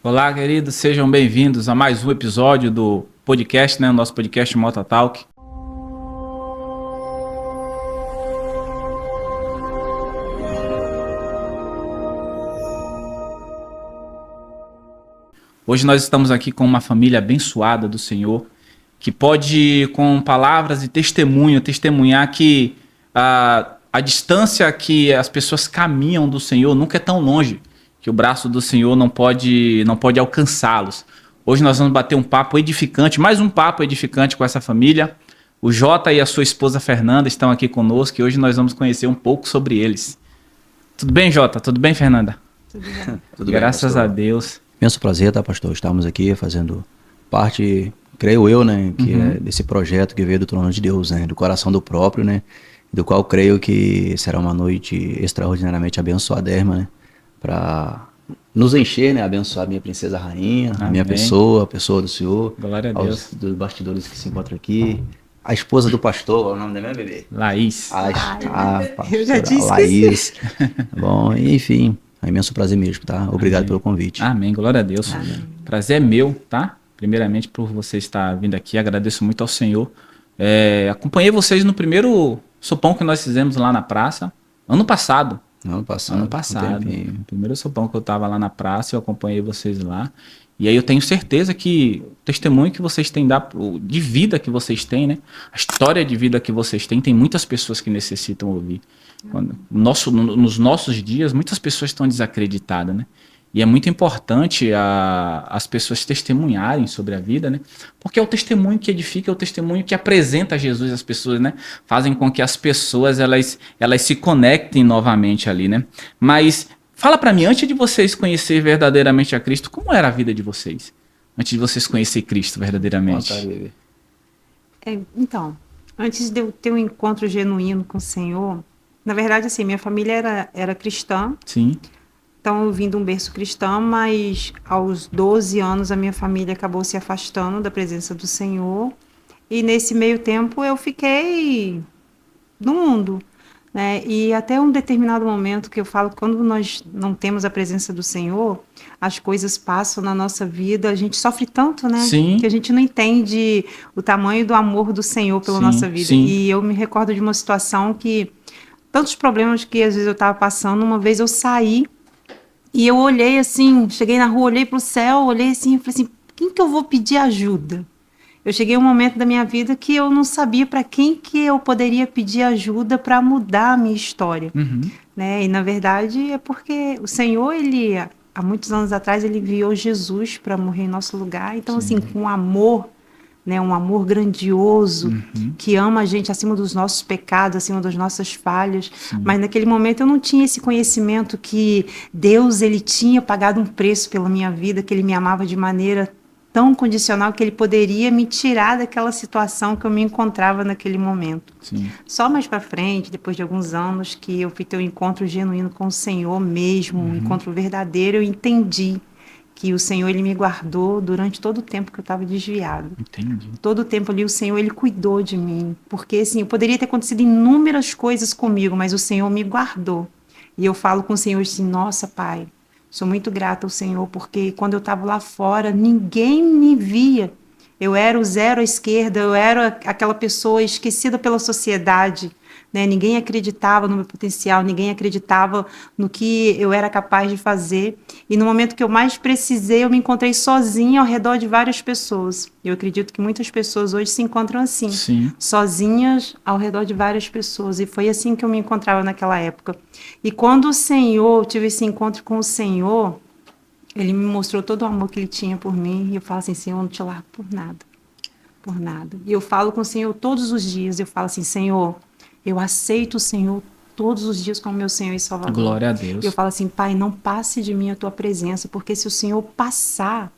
Olá, queridos, sejam bem-vindos a mais um episódio do podcast, né? Nosso podcast Moto Talk. Hoje nós estamos aqui com uma família abençoada do Senhor, que pode, com palavras e testemunho, testemunhar que a distância que as pessoas caminham do Senhor nunca é tão longe, que o braço do Senhor não pode alcançá-los. Hoje nós vamos bater um papo edificante, mais um papo edificante com essa família. O Jota e a sua esposa Fernanda estão aqui conosco e hoje nós vamos conhecer um pouco sobre eles. Tudo bem, Jota? Tudo bem, Fernanda? Tudo bem. Tudo Graças a Deus. Imenso prazer, tá, pastor? Estamos aqui fazendo parte, creio eu, né, que é desse projeto que veio do trono de Deus, né, do coração do próprio, né, do qual creio que será uma noite extraordinariamente abençoadérrima, né, para nos encher, né, abençoar a minha princesa rainha, a minha pessoa, a pessoa do Senhor, glória a Deus, dos bastidores que se encontram aqui, a esposa do pastor, é o nome da minha bebê? Laís. Eu já disse Laís. Bom, enfim. É um imenso prazer mesmo, tá? Obrigado pelo convite. Amém, glória a Deus. Amém. Prazer é meu, tá? Primeiramente por você estar vindo aqui, agradeço muito ao Senhor. Acompanhei vocês no primeiro sopão que nós fizemos lá na praça, ano passado. Ano passado. O primeiro sopão que eu estava lá na praça, eu acompanhei vocês lá. E aí eu tenho certeza que o testemunho que vocês têm de vida que vocês têm, né? A história de vida que vocês têm, tem muitas pessoas que necessitam ouvir. Nos nossos dias, muitas pessoas estão desacreditadas, né? E é muito importante as pessoas testemunharem sobre a vida, né? Porque é o testemunho que edifica, é o testemunho que apresenta Jesus às pessoas, né? Fazem com que as pessoas elas se conectem novamente ali, né? Mas fala para mim, antes de vocês conhecer verdadeiramente a Cristo, como era a vida de vocês? Antes de vocês conhecer Cristo verdadeiramente. Então, antes de eu ter um encontro genuíno com o Senhor, na verdade, assim, minha família era cristã. Sim. Então, eu vim de um berço cristão, mas aos 12 anos a minha família acabou se afastando da presença do Senhor. E nesse meio tempo eu fiquei no mundo, né? E até um determinado momento que eu falo, quando nós não temos a presença do Senhor, as coisas passam na nossa vida, a gente sofre tanto, né? Sim. Que a gente não entende o tamanho do amor do Senhor pela nossa vida. Sim. E eu me recordo de uma situação que tantos problemas que às vezes eu estava passando. Uma vez eu saí e eu olhei assim, cheguei na rua, olhei para o céu, olhei assim e falei assim, quem que eu vou pedir ajuda? Eu cheguei a um momento da minha vida que eu não sabia para quem que eu poderia pedir ajuda para mudar a minha história. Né? E na verdade é porque o Senhor, ele há muitos anos atrás, ele enviou Jesus para morrer em nosso lugar. Então, assim, com amor, né, um amor grandioso, que ama a gente acima dos nossos pecados, acima das nossas falhas. Mas naquele momento eu não tinha esse conhecimento que Deus, ele tinha pagado um preço pela minha vida, que ele me amava de maneira tão condicional que ele poderia me tirar daquela situação que eu me encontrava naquele momento. Sim. Só mais para frente, depois de alguns anos, que eu fui ter um encontro genuíno com o Senhor mesmo, um encontro verdadeiro, eu entendi que o Senhor, ele me guardou durante todo o tempo que eu estava desviado. Entendi. Todo o tempo ali o Senhor, ele cuidou de mim, porque assim, poderia ter acontecido inúmeras coisas comigo, mas o Senhor me guardou. E eu falo com o Senhor assim, nossa, Pai, sou muito grata ao Senhor, porque quando eu estava lá fora, ninguém me via. Eu era o zero à esquerda, eu era aquela pessoa esquecida pela sociedade, né? Ninguém acreditava no meu potencial, ninguém acreditava no que eu era capaz de fazer. E no momento que eu mais precisei, eu me encontrei sozinha ao redor de várias pessoas. Eu acredito que muitas pessoas hoje se encontram assim, sozinhas ao redor de várias pessoas. E foi assim que eu me encontrava naquela época. E quando o Senhor, eu tive esse encontro com o Senhor, ele me mostrou todo o amor que ele tinha por mim. E eu falo assim, Senhor, eu não te largo por nada. Por nada. E eu falo com o Senhor todos os dias. Eu falo assim, Senhor, eu aceito o Senhor todos os dias como meu Senhor e Salvador. Glória a Deus. E eu falo assim, Pai, não passe de mim a tua presença, porque se o Senhor passar,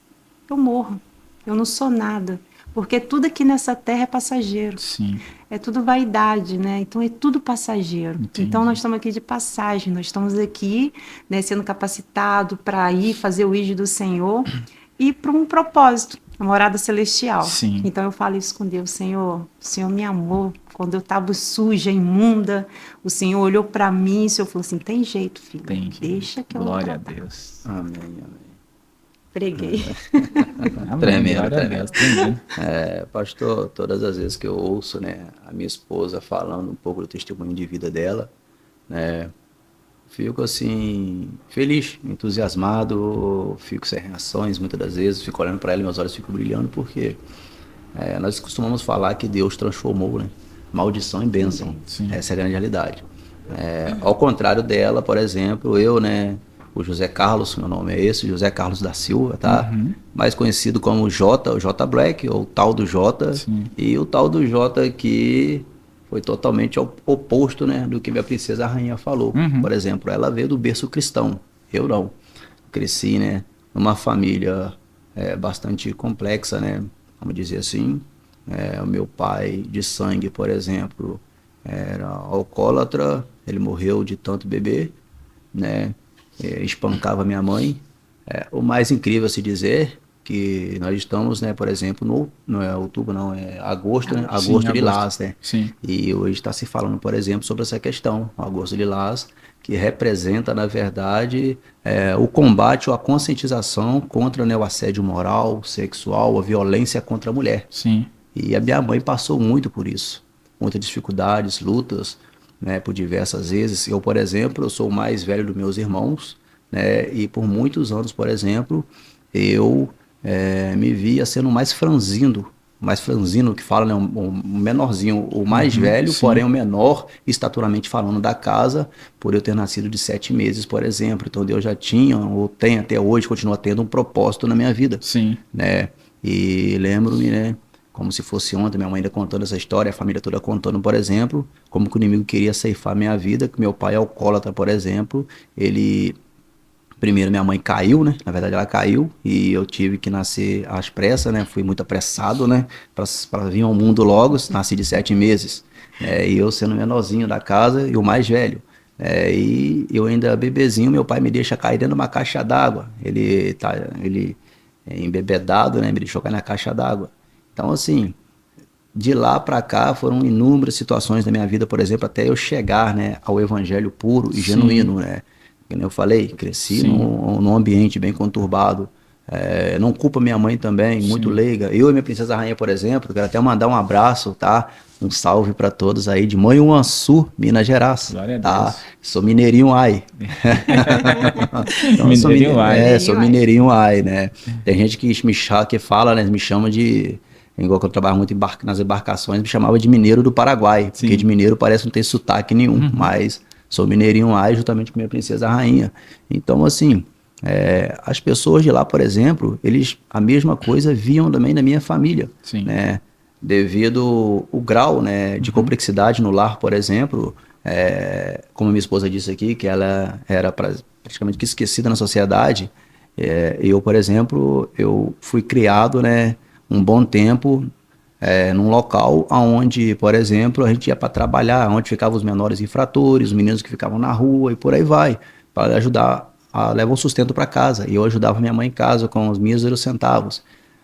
eu morro. Eu não sou nada. Porque tudo aqui nessa terra é passageiro. Sim. É tudo vaidade, né? Então é tudo passageiro. Entendi. Então nós estamos aqui de passagem, nós estamos aqui, né, sendo capacitados para ir fazer o ídolo do Senhor e para um propósito, a morada celestial. Sim. Então eu falo isso com Deus, Senhor, o Senhor me amou. Quando eu estava suja, imunda, o Senhor olhou para mim e o Senhor falou assim, tem jeito, filho, deixa que eu vou Glória a tratar. Deus. Amém, amém. Preguei. Amém, Tremendo, glória a tremendo. Deus, tremendo. Pastor, todas as vezes que eu ouço, né, a minha esposa falando um pouco do testemunho de vida dela, né, fico assim, feliz, entusiasmado, fico sem reações muitas das vezes, fico olhando para ela e meus olhos ficam brilhando, porque nós costumamos falar que Deus transformou, né, maldição em bênção. Sim. Essa é a grande realidade. Ao contrário dela, por exemplo, eu, né, o José Carlos, meu nome é esse, José Carlos da Silva, tá? Mais conhecido como J, o J Black, ou o tal do J, Sim. e o tal do J que foi totalmente oposto, né, do que minha princesa rainha falou. Por exemplo, ela veio do berço cristão, eu não. Cresci, né, numa família bastante complexa, né, vamos dizer assim. O meu pai de sangue, por exemplo, era alcoólatra, ele morreu de tanto beber, né, espancava minha mãe. O mais incrível a se dizer que nós estamos, né, por exemplo, não é outubro, não, é agosto, né? Agosto Lilás, né? Sim. E hoje está se falando, por exemplo, sobre essa questão, Agosto Lilás, que representa, na verdade, o combate ou a conscientização contra, né, o assédio moral, sexual, a violência contra a mulher. Sim. E a minha mãe passou muito por isso, muitas dificuldades, lutas, né, por diversas vezes. Eu, por exemplo, eu sou o mais velho dos meus irmãos, né, e por muitos anos, por exemplo, eu me via sendo mais franzino que fala, né, um menorzinho, o mais velho, sim. porém o menor, estaturalmente falando da casa, por eu ter nascido de 7 meses, por exemplo. Então Deus já tinha, ou tem até hoje, continua tendo um propósito na minha vida. Sim. Né? E lembro-me, né, como se fosse ontem, minha mãe ainda contando essa história, a família toda contando, por exemplo, como que o inimigo queria ceifar minha vida, que meu pai é alcoólatra, por exemplo, primeiro minha mãe caiu, né, na verdade ela caiu, e eu tive que nascer às pressas, né, fui muito apressado, né, para vir ao mundo logo, nasci de 7 meses, e eu sendo o menorzinho da casa e o mais velho. E eu ainda bebezinho, meu pai me deixa cair dentro de uma caixa d'água, ele embebedado, né, me deixou cair na caixa d'água. Então, assim, de lá para cá foram inúmeras situações da minha vida, por exemplo, até eu chegar, né, ao evangelho puro e genuíno, né? Como eu falei, cresci num ambiente bem conturbado. Não culpa minha mãe também, muito leiga. Eu e minha princesa rainha, por exemplo, quero até mandar um abraço, tá? Um salve para todos aí de Manhuaçu, Minas Gerais. Glória a tá? Deus. Sou mineirinho ai. Então, Mineirinho ai. sou mineirinho ai, né? Tem gente que fala, né? Me chama de... Igual que eu trabalho muito nas embarcações, me chamava de mineiro do Paraguai. Sim. Porque de mineiro parece não ter sotaque nenhum, mas sou mineirinho ai, juntamente com minha princesa rainha. Então, assim... as pessoas de lá, por exemplo, eles a mesma coisa viam também na minha família, Sim. né? Devido o grau, né, de complexidade no lar, por exemplo, como minha esposa disse aqui, que ela era praticamente esquecida na sociedade. Eu, por exemplo, eu fui criado, né, um bom tempo num local onde, por exemplo, a gente ia para trabalhar, onde ficavam os menores infratores, os meninos que ficavam na rua e por aí vai, para ajudar a levar o sustento para casa. E eu ajudava minha mãe em casa com os míseros centavos.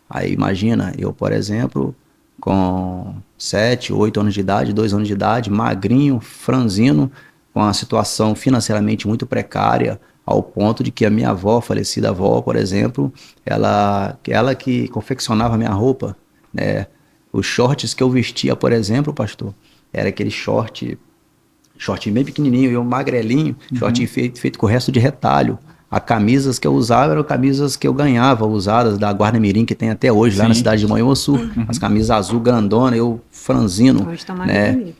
Aí imagina, eu, por exemplo, com 7, 8 anos de idade, 2 anos de idade, magrinho, franzino, com a situação financeiramente muito precária, ao ponto de que a minha avó, falecida avó, por exemplo, ela que confeccionava minha roupa, né? Os shorts que eu vestia, por exemplo, pastor, era aquele shortinho bem pequenininho, eu magrelinho, shortinho feito com o resto de retalho. As camisas que eu usava eram camisas que eu ganhava, usadas da Guarda Mirim, que tem até hoje, lá na cidade de Manhuaçu. As camisas azul grandona, eu franzino. Hoje tá mais né? bonita.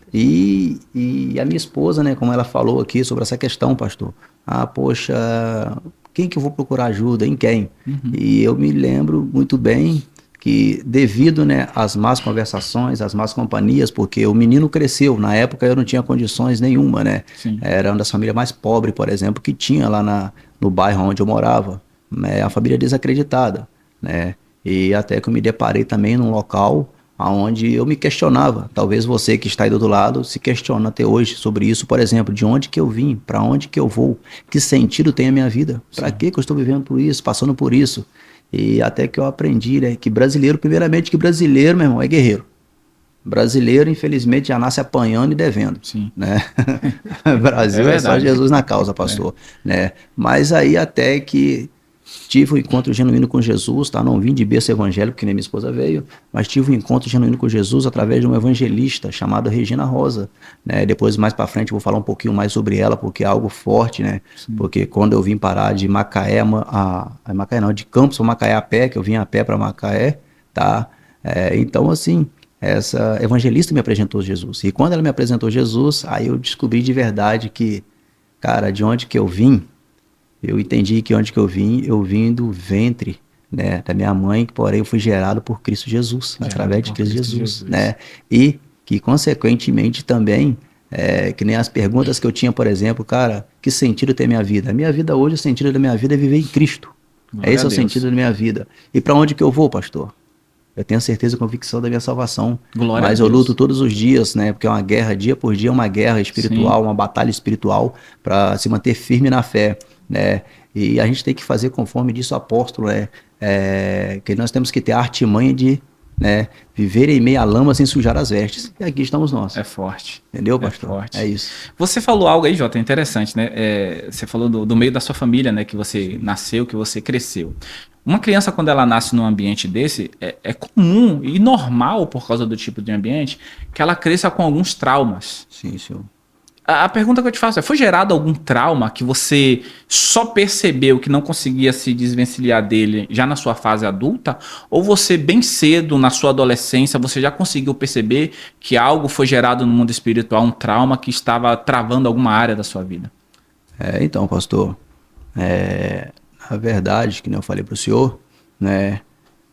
E a minha esposa, né, como ela falou aqui sobre essa questão, pastor. Poxa, quem que eu vou procurar ajuda? Em quem? E eu me lembro muito bem que devido, né, às más conversações, às más companhias, porque o menino cresceu, na época eu não tinha condições nenhuma, né? Sim. Era uma das famílias mais pobres, por exemplo, que tinha lá no bairro onde eu morava, né? A família desacreditada, né? E até que eu me deparei também num local onde eu me questionava, talvez você que está aí do outro lado se questiona até hoje sobre isso, por exemplo, de onde que eu vim, para onde que eu vou, que sentido tem a minha vida, para que eu estou vivendo por isso, passando por isso. E até que eu aprendi, né, que brasileiro, meu irmão, é guerreiro. Brasileiro, infelizmente, já nasce apanhando e devendo. Sim. Né? Brasil é só Jesus na causa, pastor. Né? Mas aí até que tive um encontro genuíno com Jesus, tá? Não vim de berço evangélico, que nem minha esposa veio, mas tive um encontro genuíno com Jesus através de uma evangelista chamada Regina Rosa, né? Depois, mais para frente, eu vou falar um pouquinho mais sobre ela, porque é algo forte, né? Sim. Porque quando eu vim parar de Macaé, Macaé não, de Campos para Macaé a pé, que eu vim a pé para Macaé, tá? Então, assim, essa evangelista me apresentou Jesus. E quando ela me apresentou Jesus, aí eu descobri de verdade que, cara, de onde que eu vim, eu entendi que onde que eu vim do ventre, né, da minha mãe, porém eu fui gerado por Cristo Jesus, através de Cristo Jesus, né? E que, consequentemente, também, que nem as perguntas que eu tinha, por exemplo, cara, que sentido tem a minha vida? A minha vida hoje, o sentido da minha vida é viver em Cristo. Esse é o sentido da minha vida. E para onde que eu vou, pastor? Eu tenho certeza e convicção da minha salvação. Glória mas a eu Deus. luto todos os dias, né? Porque é uma guerra, dia por dia, uma guerra espiritual, Sim. uma batalha espiritual para se manter firme na fé, né? E a gente tem que fazer conforme disse o apóstolo, né? Que nós temos que ter a artimanha de, né, viver em meio à lama sem sujar as vestes. E aqui estamos nós. É forte. Entendeu, pastor? É forte. É isso. Você falou algo aí, Jota, interessante, né? Você falou do meio da sua família, né? Que você nasceu, que você cresceu. Uma criança, quando ela nasce num ambiente desse, é comum e normal, por causa do tipo de ambiente, que ela cresça com alguns traumas. Sim, senhor. A pergunta que eu te faço foi gerado algum trauma que você só percebeu que não conseguia se desvencilhar dele já na sua fase adulta? Ou você, bem cedo, na sua adolescência, você já conseguiu perceber que algo foi gerado no mundo espiritual, um trauma que estava travando alguma área da sua vida? Então, pastor, na verdade, que nem eu falei para o senhor, né,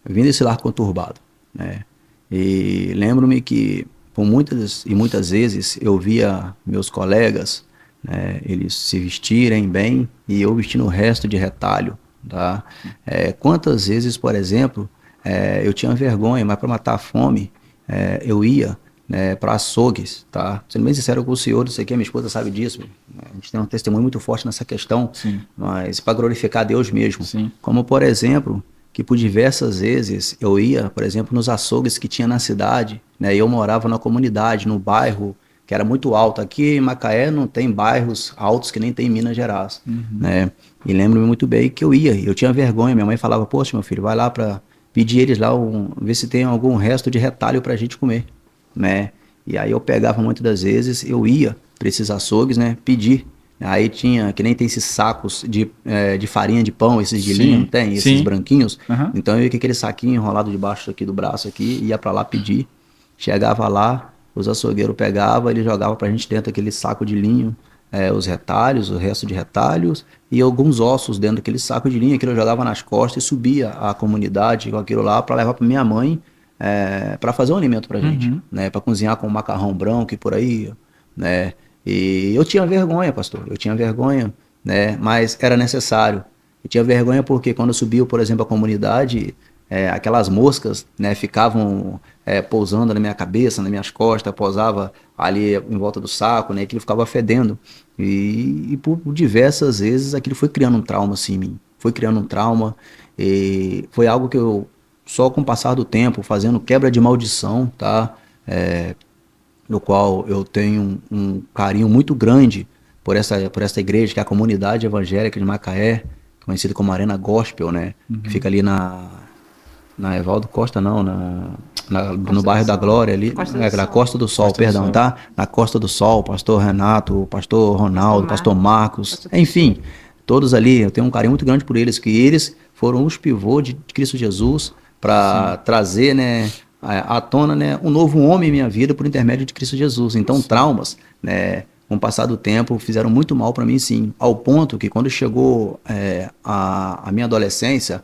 eu vim desse lar conturbado, né, e lembro-me que por muitas vezes eu via meus colegas, né, eles se vestirem bem e eu vestindo o resto de retalho, tá? Quantas vezes, por exemplo, eu tinha vergonha, mas para matar a fome, eu ia, né, para açougues, tá? Sendo bem sincero com o senhor, isso aqui, a minha esposa sabe disso, a gente tem um testemunho muito forte nessa questão, Sim. mas para glorificar Deus mesmo. Sim. Como, por exemplo, que por diversas vezes eu ia, por exemplo, nos açougues que tinha na cidade, né? Eu morava na comunidade, no bairro que era muito alto. Aqui em Macaé não tem bairros altos que nem tem em Minas Gerais, né? E lembro-me muito bem que eu tinha vergonha. Minha mãe falava, poxa, meu filho, vai lá para pedir eles lá, ver se tem algum resto de retalho para a gente comer, né? E aí eu pegava muitas das vezes, eu ia para esses açougues, né, pedir. Aí tinha, que nem tem esses sacos de farinha de pão, esses de linha, não tem? Esses branquinhos. Uhum. Então eu ia com aquele saquinho enrolado debaixo aqui do braço aqui, ia para lá pedir. Chegava lá, os açougueiros pegavam, ele jogava pra gente dentro daquele saco de linho, os retalhos, o resto de retalhos, e alguns ossos dentro daquele saco de linha, que eu jogava nas costas e subia a comunidade com aquilo lá para levar para minha mãe, para fazer um alimento pra gente, né? Para cozinhar com macarrão branco e por aí, né? E eu tinha vergonha, pastor, né? Mas era necessário. Eu tinha vergonha porque quando eu subia, por exemplo, a comunidade, aquelas moscas, né, ficavam pousando na minha cabeça, nas minhas costas, pousava ali em volta do saco, né? Aquilo ficava fedendo. E por diversas vezes aquilo foi criando um trauma assim em mim. Foi criando um trauma e foi algo que eu, só com o passar do tempo, fazendo quebra de maldição, tá? No qual eu tenho um carinho muito grande por essa igreja, que é a comunidade evangélica de Macaé, conhecida como Arena Gospel, né? Que fica ali na Evaldo Costa, não, no bairro da Glória ali, na Costa do Sol, perdão, tá? Na Costa do Sol, pastor Renato, pastor Ronaldo, pastor Marcos, enfim, todos ali, eu tenho um carinho muito grande por eles, que eles foram os pivôs de Cristo Jesus para trazer, né, à tona, né, um novo homem em minha vida por intermédio de Cristo Jesus. Então, traumas, né, com o passar do tempo, fizeram muito mal para mim, sim, ao ponto que quando chegou a minha adolescência,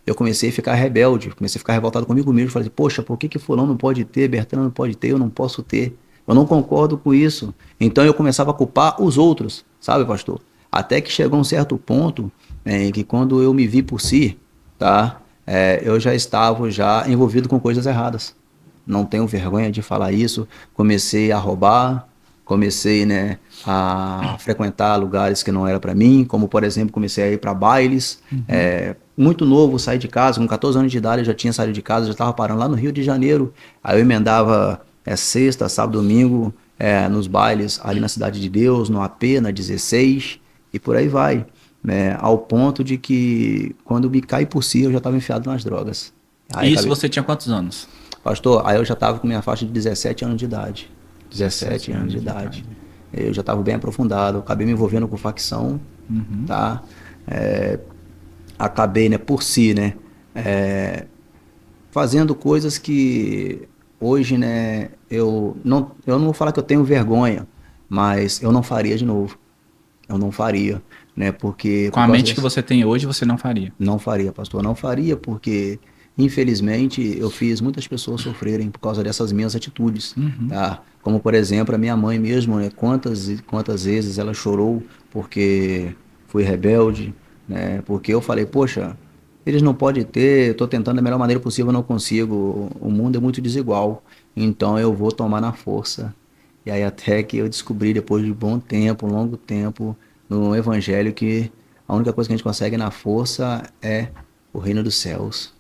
eu comecei a ficar rebelde, comecei a ficar revoltado comigo mesmo. Falei, poxa, por que fulano não pode ter, Bertrand não pode ter, eu não posso ter? Eu não concordo com isso. Então eu começava a culpar os outros, sabe, pastor? Até que chegou um certo ponto em que quando eu me vi por si, tá? Eu já estava envolvido com coisas erradas. Não tenho vergonha de falar isso. Comecei a roubar, comecei, né, a frequentar lugares que não era para mim, como por exemplo, comecei a ir para bailes. Muito novo, saí de casa, com 14 anos de idade eu já tinha saído de casa, já estava parando lá no Rio de Janeiro. Aí eu emendava sexta, sábado, domingo, nos bailes ali na Cidade de Deus, no AP, na 16, e por aí vai. né, ao ponto de que quando me caí por si, eu já estava enfiado nas drogas. Aí, Isso você tinha quantos anos? pastor, aí eu já estava com minha faixa de 17 anos de idade. 17 anos de idade. Eu já estava bem aprofundado, acabei me envolvendo com facção, tá? Acabei, né, por si, né, fazendo coisas que hoje, né, eu não vou falar que eu tenho vergonha, mas eu não faria de novo. Eu não faria, né, porque... Com a mente que você tem hoje, você não faria? Não faria, pastor, não faria, porque infelizmente eu fiz muitas pessoas sofrerem por causa dessas minhas atitudes, tá? Como por exemplo a minha mãe mesmo, né? Quantas vezes ela chorou porque fui rebelde, né? Porque eu falei, poxa, eles não podem ter, eu tô tentando da melhor maneira possível, eu não consigo, o mundo é muito desigual, então eu vou tomar na força. E aí até que eu descobri depois de um bom tempo, um longo tempo, no evangelho que a única coisa que a gente consegue na força é o reino dos céus,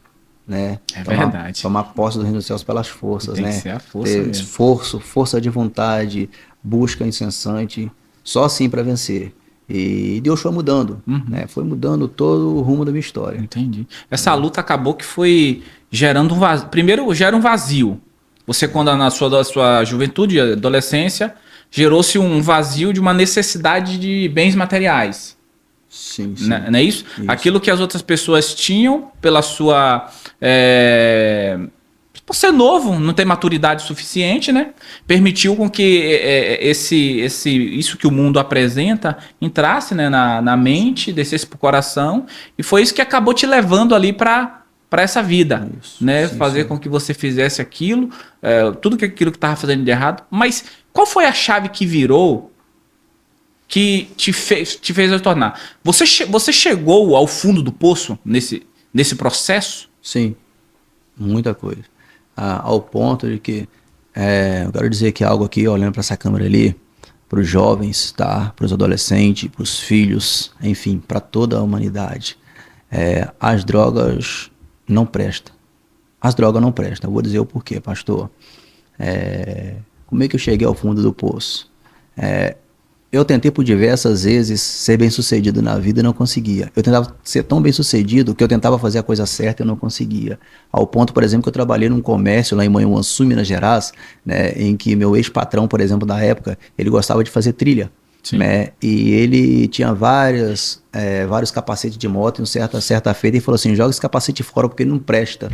né? É verdade. Tomar posse do reino dos céus pelas forças, Tem né? que ser a força Ter mesmo. esforço, força de vontade, busca incessante, só assim para vencer. E Deus foi mudando, né? Foi mudando todo o rumo da minha história. Entendi. Essa luta acabou que foi gerando um vazio. Primeiro, gera um vazio. Você, quando na sua juventude e adolescência, gerou-se um vazio de uma necessidade de bens materiais. Sim, sim. Não é isso? Aquilo que as outras pessoas tinham pela sua... por ser novo, não ter maturidade suficiente, né? Permitiu com que isso que o mundo apresenta entrasse, né, na mente, descesse pro coração, e foi isso que acabou te levando ali para essa vida, Isso, né? sim, Fazer sim. com que você fizesse aquilo, tudo aquilo que estava fazendo de errado. Mas qual foi a chave que virou que te fez retornar? Você chegou ao fundo do poço nesse processo? Sim, muita coisa. Ao ponto de que, eu quero dizer que algo aqui, olhando para essa câmera ali, para os jovens, tá? Para os adolescentes, para os filhos, enfim, para toda a humanidade. As drogas não prestam. As drogas não prestam. Eu vou dizer o porquê, pastor. Como é que eu cheguei ao fundo do poço? Eu tentei por diversas vezes ser bem sucedido na vida e não conseguia. Eu tentava ser tão bem sucedido que eu tentava fazer a coisa certa e eu não conseguia. Ao ponto, por exemplo, que eu trabalhei num comércio lá em Manhuaçu, Minas Gerais, né, em que meu ex-patrão, por exemplo, da época, ele gostava de fazer trilha. Né, e ele tinha vários capacetes de moto e certa feita ele falou assim, joga esse capacete fora porque ele não presta.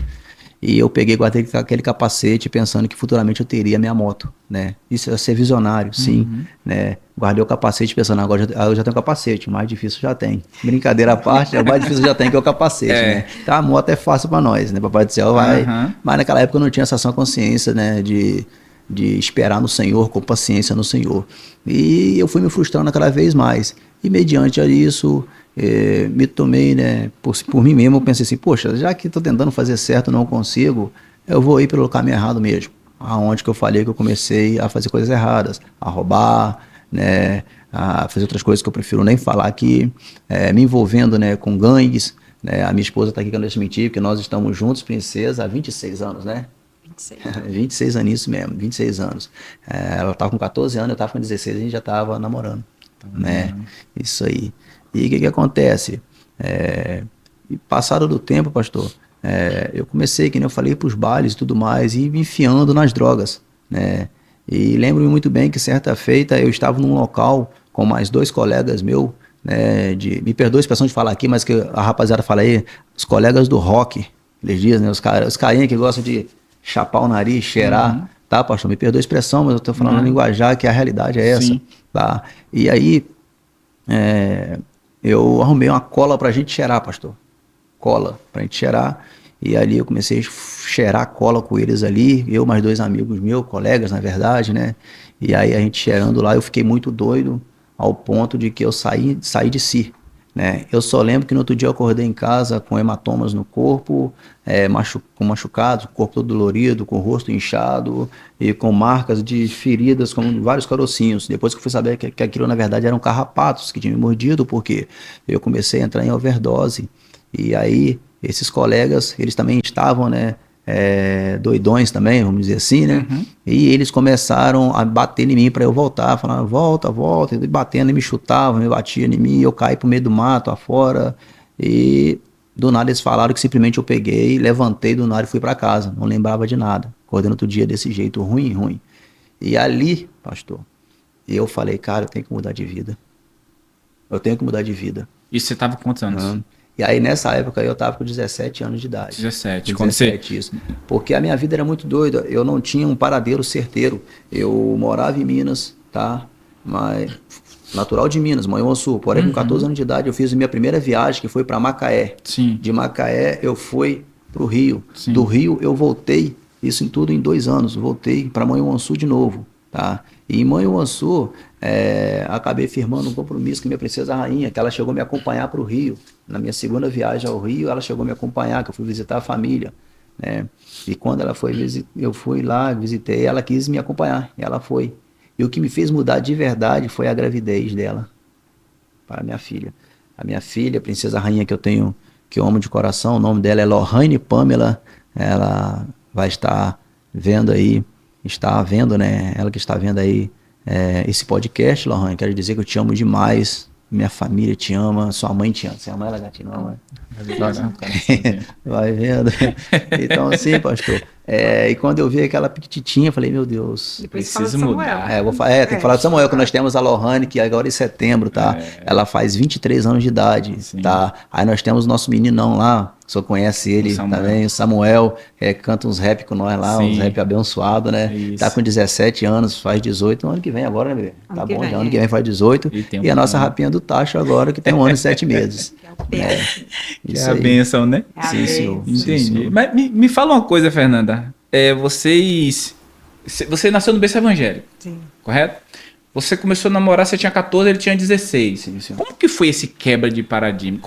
E eu peguei e guardei aquele capacete pensando que futuramente eu teria minha moto, né? Isso é ser visionário, sim, né? Guardei o capacete pensando, agora eu já tenho capacete, o mais difícil já tem. Brincadeira à parte, o mais difícil já tem que é o capacete, né? Então a moto é fácil para nós, né? Papai do céu vai. Mas naquela época eu não tinha essa ação consciência, né? De esperar no Senhor, com paciência no Senhor. E eu fui me frustrando cada vez mais. E mediante isso, me tomei, né, por mim mesmo, eu pensei assim, poxa, já que estou tentando fazer certo, não consigo, eu vou ir pelo caminho errado mesmo. Aonde que eu falei que eu comecei a fazer coisas erradas, a roubar, né, a fazer outras coisas que eu prefiro nem falar aqui, me envolvendo, né, com gangues, né, a minha esposa está aqui que eu não deixo mentir, porque nós estamos juntos, princesa, há 26 anos, né? 26 anos, isso mesmo, 26 anos. Ela estava com 14 anos, eu estava com 16, a gente já estava namorando, né? Isso aí. E o que acontece? Passado do tempo, pastor, eu comecei, que nem eu falei, para os bailes e tudo mais, e me enfiando nas drogas, né? E lembro-me muito bem que certa feita eu estava num local com mais 2 colegas meus, né? Me perdoe a expressão de falar aqui, mas que a rapaziada fala aí, os colegas do rock, eles dizem, né? Os carinha que gostam de chapar o nariz, cheirar, tá, pastor? Me perdoa a expressão, mas eu tô falando linguajar, que a realidade é essa, sim, tá? E aí, eu arrumei uma cola pra gente cheirar, pastor. Cola pra gente cheirar. E ali eu comecei a cheirar cola com eles ali, eu mais 2 amigos meus, colegas, na verdade, né? E aí a gente cheirando lá, eu fiquei muito doido, ao ponto de que eu saí de si. Né? Eu só lembro que no outro dia eu acordei em casa com hematomas no corpo, com machucados, o corpo todo dolorido, com o rosto inchado e com marcas de feridas, com vários carocinhos. Depois que eu fui saber que aquilo na verdade eram carrapatos que tinham me mordido, porque eu comecei a entrar em overdose. E aí esses colegas, eles também estavam, né, doidões também, vamos dizer assim, né? Uhum. E eles começaram a bater em mim para eu voltar, falando, volta, volta, e batendo, e me chutavam, me batiam em mim, eu caí pro meio do mato, afora, e do nada eles falaram que simplesmente eu peguei, levantei do nada e fui para casa, não lembrava de nada, acordei no outro dia desse jeito, ruim. E ali, pastor, eu falei, cara, eu tenho que mudar de vida. Eu tenho que mudar de vida. E você tava com quantos anos? E aí nessa época eu tava com 17 anos de idade. 17. 17, isso. Porque a minha vida era muito doida. Eu não tinha um paradeiro certeiro. Eu morava em Minas, tá? Mas natural de Minas, Manhuaçu. Porém, com 14 anos de idade, eu fiz a minha primeira viagem, que foi para Macaé. Sim. De Macaé, eu fui pro Rio. Sim. Do Rio, eu voltei, isso em tudo em 2 anos. Voltei para Manhuaçu de novo, tá? E em Manhuaçu, acabei firmando um compromisso com minha princesa rainha, que ela chegou a me acompanhar para o Rio. Na minha segunda viagem ao Rio, ela chegou a me acompanhar, que eu fui visitar a família, né? E quando ela foi, eu fui lá, visitei, ela quis me acompanhar, e ela foi. E o que me fez mudar de verdade foi a gravidez dela, para a minha filha. A minha filha, a princesa rainha que eu tenho, que eu amo de coração, o nome dela é Lohane Pamela, ela vai estar vendo aí, né? Ela que está vendo aí esse podcast, Lohane, quero dizer que eu te amo demais, minha família te ama, sua mãe te ama. Você ama ela, gatinho? Não, mãe? Nossa, vai vendo. Então, assim, pastor. E quando eu vi aquela petititinha, eu falei, meu Deus. Preciso mudar. Tem que falar de Samuel, que nós temos a Lohane, que agora em setembro, tá? Ela faz 23 anos de idade, sim, tá? Aí nós temos o nosso meninão lá, o senhor conhece ele também, o Samuel, canta uns rap com nós lá, sim, uns rap abençoado, né? Isso. Tá com 17 anos, faz 18, no ano que vem agora, né, bebê? Tá bom, já ano que vem faz 18. E a nossa rapinha do Tacho agora, que tem 1 ano e 7 meses. Que é a bênção, né? Sim, senhor. Entendi. Sim, senhor. Mas me fala uma coisa, Fernanda. Você nasceu no berço evangélico, sim, correto? Você começou a namorar, você tinha 14, ele tinha 16. Sim, sim. Como que foi esse quebra de paradigma?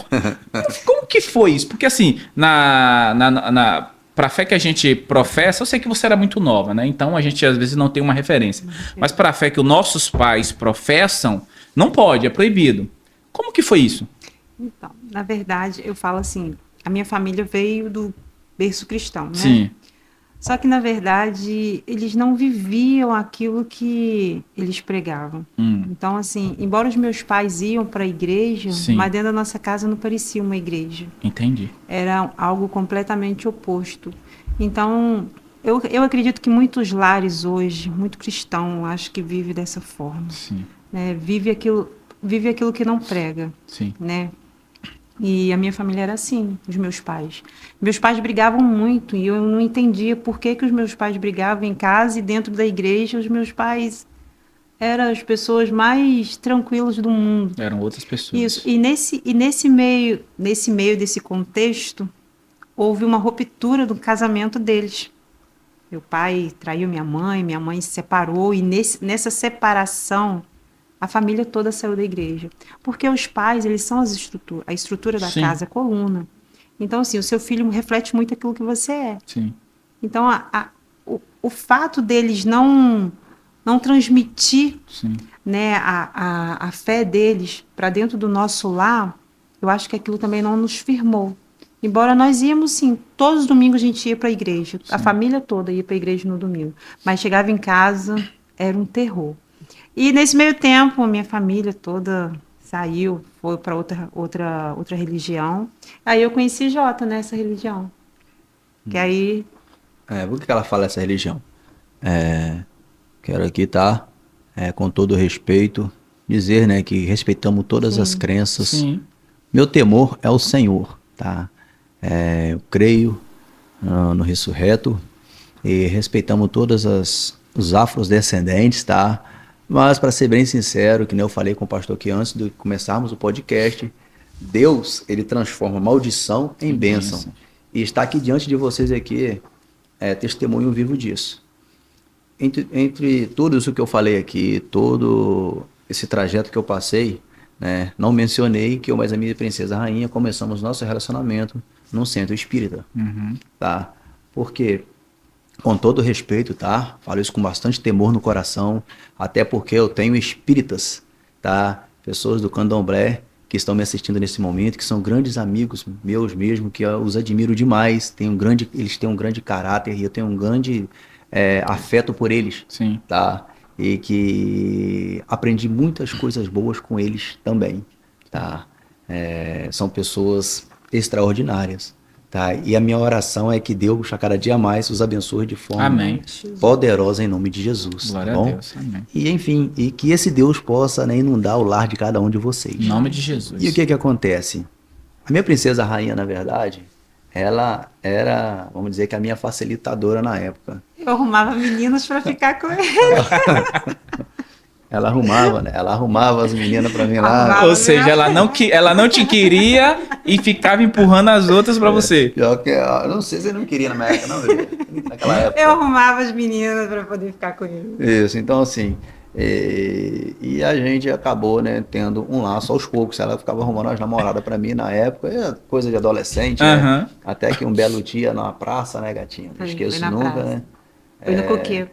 Como que foi isso? Porque assim, para a fé que a gente professa, eu sei que você era muito nova, né? Então a gente às vezes não tem uma referência. Mas para a fé que os nossos pais professam, não pode, é proibido. Como que foi isso? Então, na verdade, eu falo assim, a minha família veio do berço cristão, né? Sim. Só que, na verdade, eles não viviam aquilo que eles pregavam. Então, assim, embora os meus pais iam para a igreja, sim, mas dentro da nossa casa não parecia uma igreja. Entendi. Era algo completamente oposto. Então, eu acredito que muitos lares hoje, muito cristão, acho que vive dessa forma. Sim. Né? Vive aquilo que não prega. Sim. Né? E a minha família era assim, os meus pais. Meus pais brigavam muito e eu não entendia por que os meus pais brigavam em casa e dentro da igreja os meus pais eram as pessoas mais tranquilas do mundo. Eram outras pessoas. Isso. E nesse meio desse contexto, houve uma ruptura do casamento deles. Meu pai traiu minha mãe se separou e nessa separação a família toda saiu da igreja. Porque os pais, eles são a estrutura da sim, casa, a coluna. Então, assim, o seu filho reflete muito aquilo que você é. Sim. Então, o fato deles não transmitir, sim, né, a fé deles para dentro do nosso lar, eu acho que aquilo também não nos firmou. Embora nós íamos, sim, todos os domingos a gente ia para a igreja. Sim. A família toda ia para a igreja no domingo. Mas chegava em casa, era um terror. E nesse meio tempo, a minha família toda saiu, foi para outra religião. Aí eu conheci Jota nessa religião. Que aí... Por que ela fala essa religião? Quero aqui, tá? Com todo respeito, dizer, né, que respeitamos todas, sim, as crenças. Sim. Meu temor é o Senhor, tá? Eu creio no ressurreto e respeitamos todas os afrodescendentes, tá? Mas, para ser bem sincero, que nem eu falei com o pastor aqui antes de começarmos o podcast, Deus, ele transforma maldição em bênção. E está aqui diante de vocês aqui, testemunho vivo disso. Entre tudo isso que eu falei aqui, todo esse trajeto que eu passei, né, não mencionei que eu mais a minha princesa rainha começamos nosso relacionamento num centro espírita. Uhum. Tá? Por quê? Com todo respeito, tá? Falo isso com bastante temor no coração, até porque eu tenho espíritas, tá? Pessoas do candomblé que estão me assistindo nesse momento, que são grandes amigos meus mesmo, que eu os admiro demais, eles têm um grande caráter e eu tenho um grande afeto por eles, Sim. tá? E que aprendi muitas coisas boas com eles também, tá? São pessoas extraordinárias, tá? E a minha oração é que Deus, a cada dia mais, os abençoe de forma Amém. poderosa em nome de Jesus, Glória tá bom? a Deus. Amém. E enfim, e que esse Deus possa, né, inundar o lar de cada um de vocês. Em nome de Jesus. E o que que acontece? A minha princesa rainha, na verdade, ela era, vamos dizer que a minha facilitadora na época. Eu arrumava meninos para ficar com ele. Ela arrumava, né? Ela arrumava as meninas pra mim lá. Arrumava. Ou seja, ela não te queria e ficava empurrando as outras pra você. Pior que, eu não sei se ele não queria na minha época, não, bebê. Naquela época. Eu arrumava as meninas para poder ficar com ele. Isso, então assim, e a gente acabou, né, tendo um laço aos poucos. Ela ficava arrumando as namoradas pra mim na época, coisa de adolescente, né? Aham. Até que um belo dia na praça, né, gatinha? Não Foi esqueço na nunca, praça. né? Foi no coqueiro.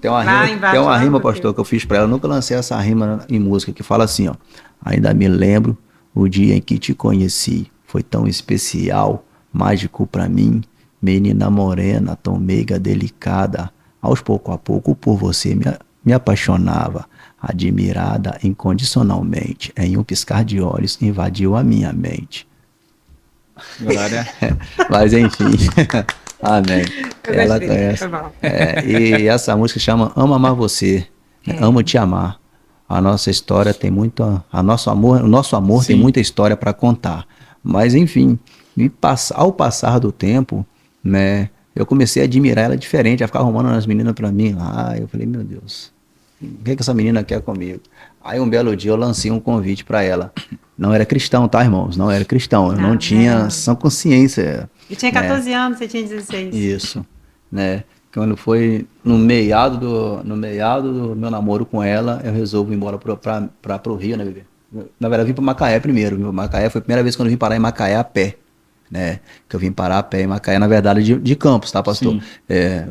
Tem uma Lá rima, embaixo, tem uma lá no rima, coqueiro. pastor, que eu fiz pra ela. Eu nunca lancei essa rima em música, que fala assim, ó. Ainda me lembro o dia em que te conheci. Foi tão especial, mágico pra mim. Menina morena, tão meiga, delicada. Aos pouco a pouco por você me apaixonava. Admirada incondicionalmente. Em um piscar de olhos invadiu a minha mente. Glória. Mas enfim. Amém. Eu Ela gostei, conhece. foi bom. E essa música chama Amo Amar Você. Amo Te Amar. A nossa história tem muito. O nosso amor tem Sim. muita história para contar. Mas enfim, ao passar do tempo, né, eu comecei a admirar ela diferente. Ela ficava arrumando as meninas para mim lá. Eu falei, meu Deus, o que essa menina quer comigo? Aí um belo dia eu lancei um convite para ela. Não era cristão, tá, irmãos? Não era cristão. Eu não tinha sã consciência. Eu tinha 14 anos, você tinha 16. Isso, né? Quando foi no meado do meu namoro com ela, eu resolvo ir embora pro Rio, né, bebê? Na verdade, eu vim para Macaé primeiro. Vim pra Macaé, foi a primeira vez que eu vim parar em Macaé a pé, né? Que eu vim parar a pé em Macaé, na verdade, de Campos, tá, pastor? Sim.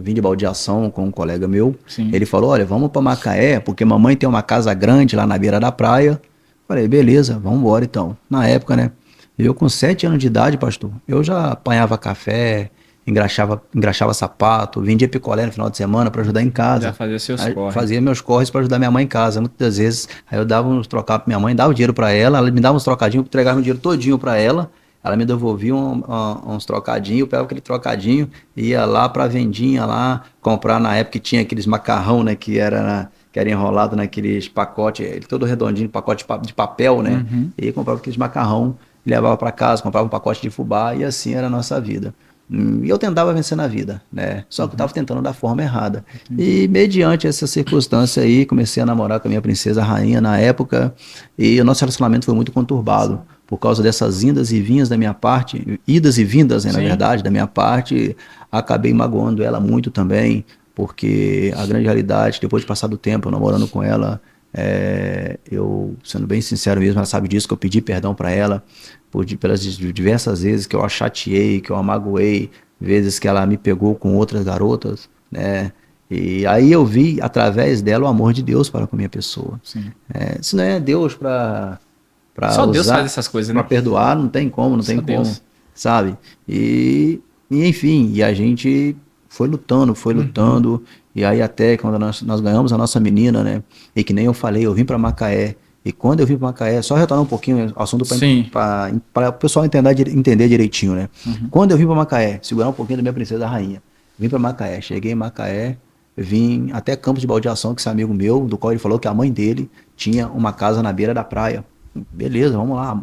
Vim de baldeação com um colega meu. Sim. Ele falou, olha, vamos para Macaé, porque mamãe tem uma casa grande lá na beira da praia. Falei, beleza, vamos embora então. Na época, né? Eu com 7 anos de idade, pastor, eu já apanhava café, engraxava sapato, vendia picolé no final de semana para ajudar em casa. Já fazia seus Aí, corres. fazia meus corres para ajudar minha mãe em casa. Muitas vezes, aí eu dava uns trocados para minha mãe, dava o dinheiro para ela me dava uns trocadinhos, entregava o dinheiro todinho para ela me devolvia uns trocadinhos, eu pegava aquele trocadinho, ia lá para a vendinha lá, comprar na época que tinha aqueles macarrão, né, que era enrolado naqueles pacotes, ele todo redondinho, pacote de papel, né, e aí comprava aqueles macarrão, levava para casa, comprava um pacote de fubá e assim era a nossa vida. E eu tentava vencer na vida, né? Só que eu estava tentando da forma errada. E mediante essa circunstância aí, comecei a namorar com a minha princesa rainha na época, e o nosso relacionamento foi muito conturbado. Por causa dessas indas e vindas da minha parte, idas e vindas, né, na verdade, da minha parte, acabei magoando ela muito também, porque a grande realidade, depois de passar do tempo, eu namorando com ela, eu, sendo bem sincero mesmo, ela sabe disso, que eu pedi perdão para ela, pelas diversas vezes que eu a chateei, que eu a magoei, vezes que ela me pegou com outras garotas, né? E aí eu vi, através dela, o amor de Deus para com a minha pessoa. Se não é Deus para Só usar, Deus faz essas coisas, né? para perdoar, não tem como, não tem Só como, Deus. sabe? E enfim, e a gente foi lutando, e aí até quando nós ganhamos a nossa menina, né? E que nem eu falei, eu vim para Macaé. E quando eu vim para Macaé, só retornar um pouquinho o assunto para o pessoal entender direitinho, né? Quando eu vim para Macaé, segurar um pouquinho da minha princesa rainha, vim para Macaé, cheguei em Macaé, vim até Campos de Baldeação, que esse amigo meu, do qual ele falou que a mãe dele tinha uma casa na beira da praia. Beleza, vamos lá.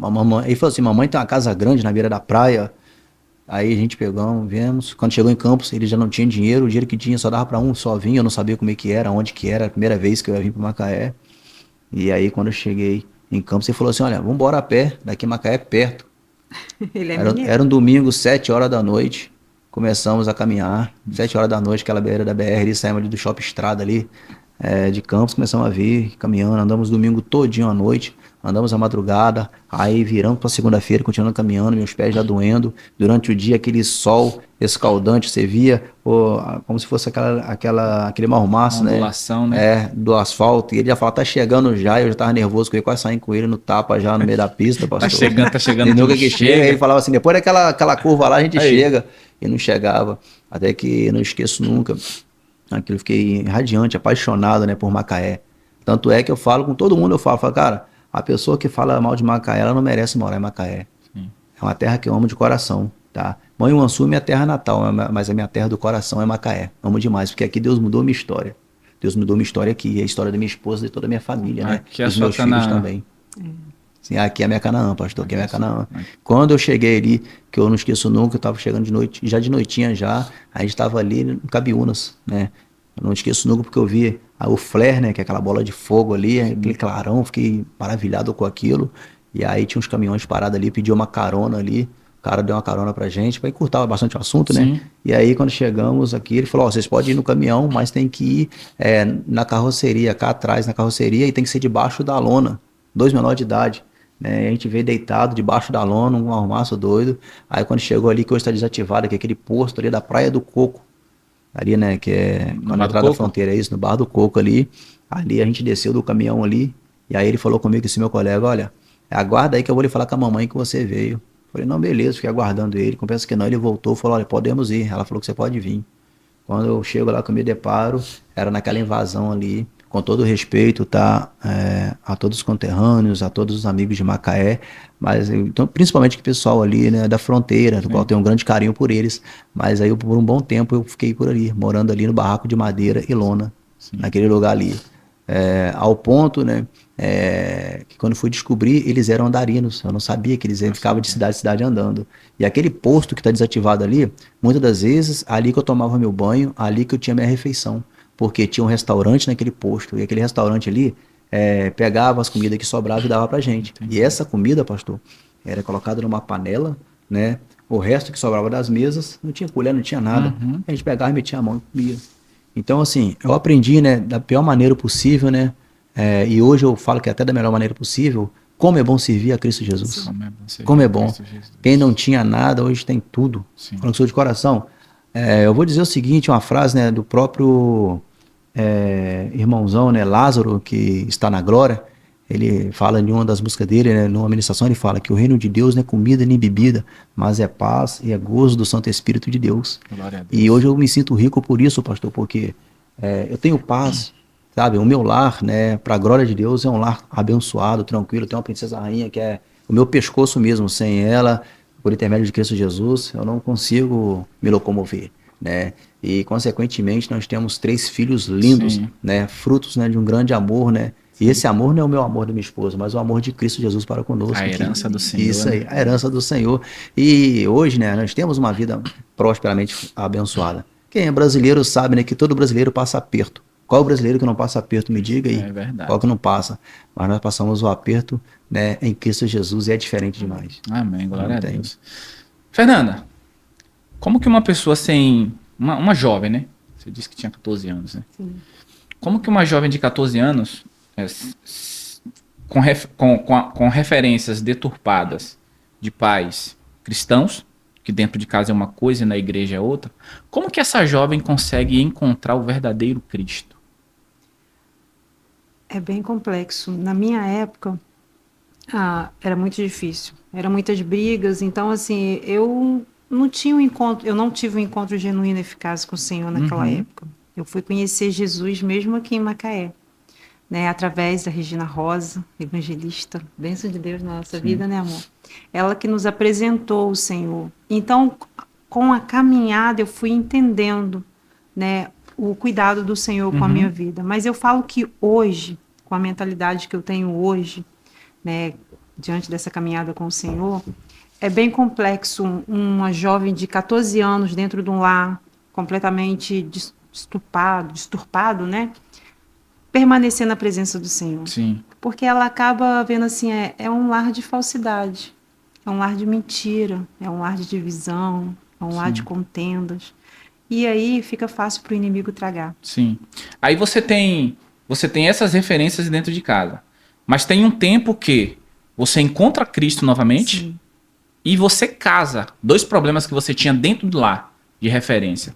Ele falou assim, mamãe tem uma casa grande na beira da praia. Aí a gente pegamos, viemos. Quando chegou em Campos, ele já não tinha dinheiro. O dinheiro que tinha só dava para um, só vinha. Eu não sabia como é que era, onde que era. A primeira vez que eu ia vir para Macaé. E aí quando eu cheguei em Campos, ele falou assim, olha, vamos embora a pé. Daqui Macaé é perto. Ele Era um domingo, 7 horas da noite. Começamos a caminhar. 7 horas da noite, aquela beira da BR ali, saímos ali do Shopping Estrada ali. De Campos, começamos a vir, caminhando, andamos domingo todinho à noite, andamos a madrugada, aí viramos para segunda-feira, continuando caminhando, meus pés já doendo. Durante o dia, aquele sol escaldante, você via como se fosse aquele marrom-massa, né? Ondulação, né? É, do asfalto. E ele já falava, tá chegando já. Eu já tava nervoso, que eu ia quase sair com ele no tapa já no meio da pista, pastor. Tá chegando. E nunca que chega. Ele falava assim, depois daquela curva lá, a gente chega. E não chegava. Até que não esqueço nunca. Aquilo, eu fiquei radiante, apaixonado, né, por Macaé. Tanto é que eu falo com todo mundo, eu falo, cara, a pessoa que fala mal de Macaé, ela não merece morar em Macaé. Sim. É uma terra que eu amo de coração, tá? Manhuaçu é minha terra natal, mas a minha terra do coração é Macaé. Amo demais, porque aqui Deus mudou minha história. Deus mudou minha história aqui, a história da minha esposa e toda a minha família, né? Aqui Os meus filhos também. Sim, aqui é minha Canaã, pastor, aqui é minha Canaã. Quando eu cheguei ali, que eu não esqueço nunca, eu estava chegando de noite, já de noitinha já, a gente estava ali no Cabiúnas, né? Eu não esqueço nunca porque eu vi o flare, né, que é aquela bola de fogo ali, aquele clarão, fiquei maravilhado com aquilo. E aí tinha uns caminhões parados ali, pediu uma carona ali, o cara deu uma carona pra gente, para encurtar bastante o assunto, né? Sim. E aí quando chegamos aqui, ele falou, vocês podem ir no caminhão, mas tem que ir na carroceria, cá atrás na carroceria, e tem que ser debaixo da lona, 2 menores de idade. Né? A gente veio deitado debaixo da lona, um arrumaço doido. Aí quando chegou ali, que hoje está desativado, que é aquele posto ali da Praia do Coco, ali, né, que é na entrada da fronteira, é isso, no Bar do Coco ali. Ali a gente desceu do caminhão ali, e aí ele falou comigo, esse meu colega, olha, aguarda aí que eu vou lhe falar com a mamãe que você veio. Falei, não, beleza, fiquei aguardando ele, confesso que não, ele voltou, falou, olha, podemos ir. Ela falou que você pode vir. Quando eu chego lá que eu me deparo, era naquela invasão ali, com todo respeito, tá, a todos os conterrâneos, a todos os amigos de Macaé, mas então, principalmente o pessoal ali, né, da fronteira, do qual eu tenho um grande carinho por eles, mas aí por um bom tempo eu fiquei por ali, morando ali no barraco de madeira e lona, naquele lugar ali, ao ponto, né, que quando fui descobrir, eles eram andarinos, eu não sabia que eles ficavam de cidade em cidade andando, e aquele posto que está desativado ali, muitas das vezes, ali que eu tomava meu banho, ali que eu tinha minha refeição, porque tinha um restaurante naquele posto, e aquele restaurante ali pegava as comidas que sobravam e dava pra gente. Entendi. E essa comida, pastor, era colocada numa panela, né? O resto que sobrava das mesas, não tinha colher, não tinha nada. Uhum. A gente pegava e metia a mão e comia. Então, assim, eu aprendi, né, da pior maneira possível, né? E hoje eu falo que até da melhor maneira possível, como é bom servir a Cristo Jesus. Como é bom. Quem não tinha nada, hoje tem tudo. Falando que sou de coração. Eu vou dizer o seguinte, uma frase, né, do próprio irmãozão, né, Lázaro, que está na glória. Ele fala em uma das músicas dele, né, numa ministração, ele fala que o reino de Deus não é comida nem bebida, mas é paz e é gozo do Santo Espírito de Deus. Glória a Deus. E hoje eu me sinto rico por isso, pastor, porque eu tenho paz, sabe? O meu lar, né, para a glória de Deus, é um lar abençoado, tranquilo. Tem uma princesa rainha que é o meu pescoço mesmo. Sem ela, por intermédio de Cristo Jesus, eu não consigo me locomover, né? E consequentemente nós temos 3 filhos lindos, né? Frutos, né, de um grande amor, né? E esse amor não é o meu amor da minha esposa, mas o amor de Cristo Jesus para conosco. A herança do Senhor. Isso aí, a herança do Senhor. E hoje, né, nós temos uma vida prosperamente abençoada. Quem é brasileiro sabe, né, que todo brasileiro passa aperto. Qual o brasileiro que não passa aperto? Me diga aí. É verdade. Qual que não passa? Mas nós passamos o aperto, né, em Cristo Jesus, e é diferente demais. Amém, glória a Deus. Fernanda, como que uma pessoa sem... Uma jovem, né? Você disse que tinha 14 anos, né? Sim. Como que uma jovem de 14 anos, com referências deturpadas de pais cristãos, que dentro de casa é uma coisa e na igreja é outra, como que essa jovem consegue encontrar o verdadeiro Cristo? É bem complexo. Na minha época, era muito difícil. Eram muitas brigas, então assim, eu não tive um encontro genuíno e eficaz com o Senhor naquela época. Eu fui conhecer Jesus mesmo aqui em Macaé, né, através da Regina Rosa, evangelista, bênção de Deus na nossa vida, né, amor? Ela que nos apresentou o Senhor. Então, com a caminhada, eu fui entendendo, né, o cuidado do Senhor com a minha vida. Mas eu falo que hoje, com a mentalidade que eu tenho hoje, né, diante dessa caminhada com o Senhor, é bem complexo uma jovem de 14 anos dentro de um lar completamente disturpado, né? Permanecer na presença do Senhor. Sim. Porque ela acaba vendo assim, é um lar de falsidade, é um lar de mentira, é um lar de divisão, é um lar de contendas. E aí fica fácil para o inimigo tragar. Sim. Aí você tem essas referências dentro de casa. Mas tem um tempo que você encontra Cristo novamente Sim. e você casa 2 problemas que você tinha dentro do lar de referência.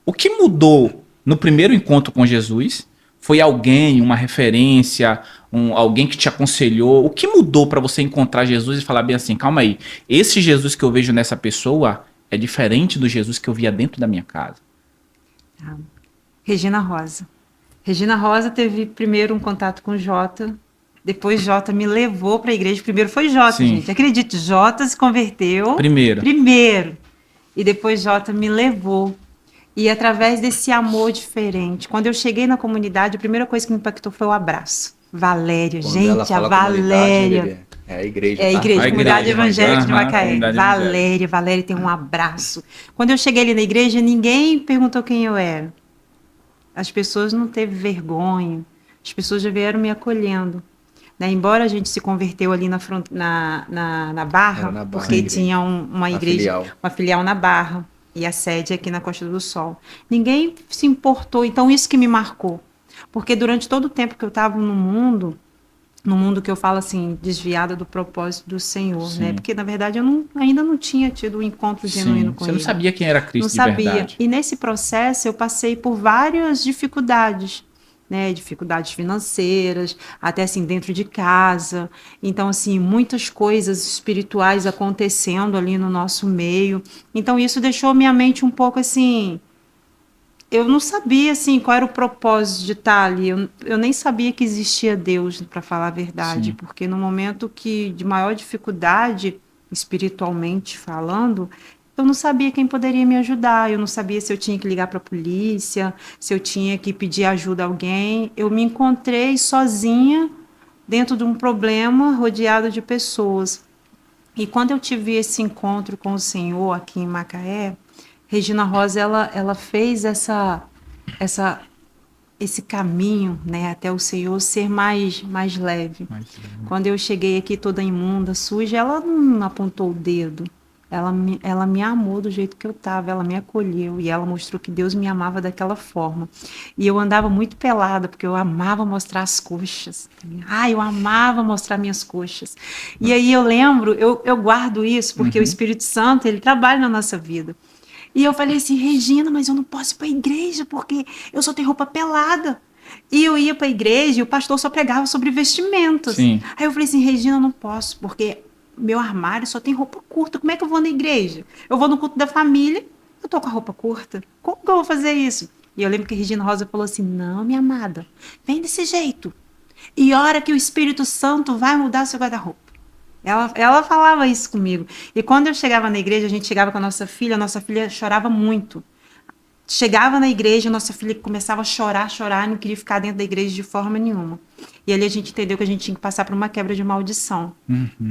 O que mudou no primeiro encontro com Jesus foi alguém, uma referência, alguém que te aconselhou. O que mudou para você encontrar Jesus e falar bem assim, calma aí, esse Jesus que eu vejo nessa pessoa é diferente do Jesus que eu via dentro da minha casa? Regina Rosa. Regina Rosa teve primeiro um contato com Jota, depois Jota me levou para a igreja. Primeiro foi Jota, Sim. gente. Acredite, Jota se converteu Primeiro. E depois Jota me levou. E através desse amor diferente, quando eu cheguei na comunidade, a primeira coisa que me impactou foi o abraço. Valéria, Quando gente, ela a fala comunidade, Valéria. bebê, é a igreja, É a tá? igreja, A Comunidade igreja, Evangélica de aham, Macaé. Comunidade Valéria tem um abraço. Quando eu cheguei ali na igreja, ninguém perguntou quem eu era. As pessoas não teve vergonha. As pessoas já vieram me acolhendo. Né? Embora a gente se converteu ali na Barra, Era na Barra, porque a igreja. tinha uma igreja, filial. uma filial na Barra, e a sede aqui na Costa do Sol. Ninguém se importou, então isso que me marcou. Porque durante todo o tempo que eu estava no mundo que eu falo assim, desviada do propósito do Senhor, Sim. né? Porque, na verdade, eu ainda não tinha tido um encontro genuíno com Você ele. não sabia quem era Cristo Não de sabia. verdade. E nesse processo eu passei por várias dificuldades, né? Dificuldades financeiras, até assim dentro de casa. Então, assim, muitas coisas espirituais acontecendo ali no nosso meio. Então, isso deixou minha mente um pouco assim. Eu não sabia assim qual era o propósito de estar ali. Eu nem sabia que existia Deus, para falar a verdade, Sim. porque no momento de maior dificuldade, espiritualmente falando, eu não sabia quem poderia me ajudar. Eu não sabia se eu tinha que ligar para a polícia, se eu tinha que pedir ajuda a alguém. Eu me encontrei sozinha dentro de um problema, rodeada de pessoas. E quando eu tive esse encontro com o Senhor aqui em Macaé, Regina Rosa, ela fez esse caminho, né, até o Senhor ser mais leve. Quando eu cheguei aqui toda imunda, suja, ela não apontou o dedo. Ela me amou do jeito que eu estava, ela me acolheu e ela mostrou que Deus me amava daquela forma. E eu andava muito pelada, porque eu amava mostrar as coxas. Eu amava mostrar minhas coxas. E aí eu lembro, eu guardo isso, porque o Espírito Santo, ele trabalha na nossa vida. E eu falei assim, Regina, mas eu não posso ir para a igreja porque eu só tenho roupa pelada. E eu ia para a igreja e o pastor só pregava sobre vestimentos. Sim. Aí eu falei assim, Regina, eu não posso, porque meu armário só tem roupa curta. Como é que eu vou na igreja? Eu vou no culto da família, eu tô com a roupa curta. Como que eu vou fazer isso? E eu lembro que a Regina Rosa falou assim, não, minha amada, vem desse jeito. E hora que o Espírito Santo vai mudar seu guarda-roupa. Ela falava isso comigo. E quando eu chegava na igreja, a gente chegava com a nossa filha chorava muito. Chegava na igreja, nossa filha começava a chorar, não queria ficar dentro da igreja de forma nenhuma. E ali a gente entendeu que a gente tinha que passar por uma quebra de maldição.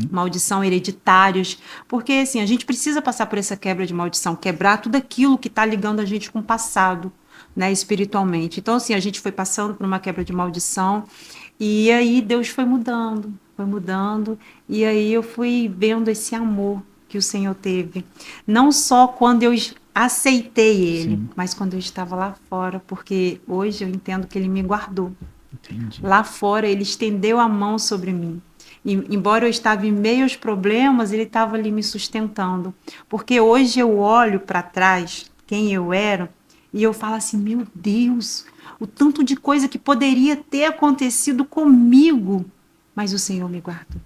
Maldição hereditárias. Porque, assim, a gente precisa passar por essa quebra de maldição, quebrar tudo aquilo que está ligando a gente com o passado, né, espiritualmente. Então, assim, a gente foi passando por uma quebra de maldição e aí Deus foi mudando, e aí eu fui vendo esse amor que o Senhor teve. Não só quando eu aceitei Ele, Sim. mas quando eu estava lá fora, porque hoje eu entendo que Ele me guardou. Entendi. Lá fora, Ele estendeu a mão sobre mim. E, embora eu estava em meio aos problemas, Ele estava ali me sustentando. Porque hoje eu olho para trás, quem eu era, e eu falo assim, meu Deus, o tanto de coisa que poderia ter acontecido comigo, mas o Senhor me guardou.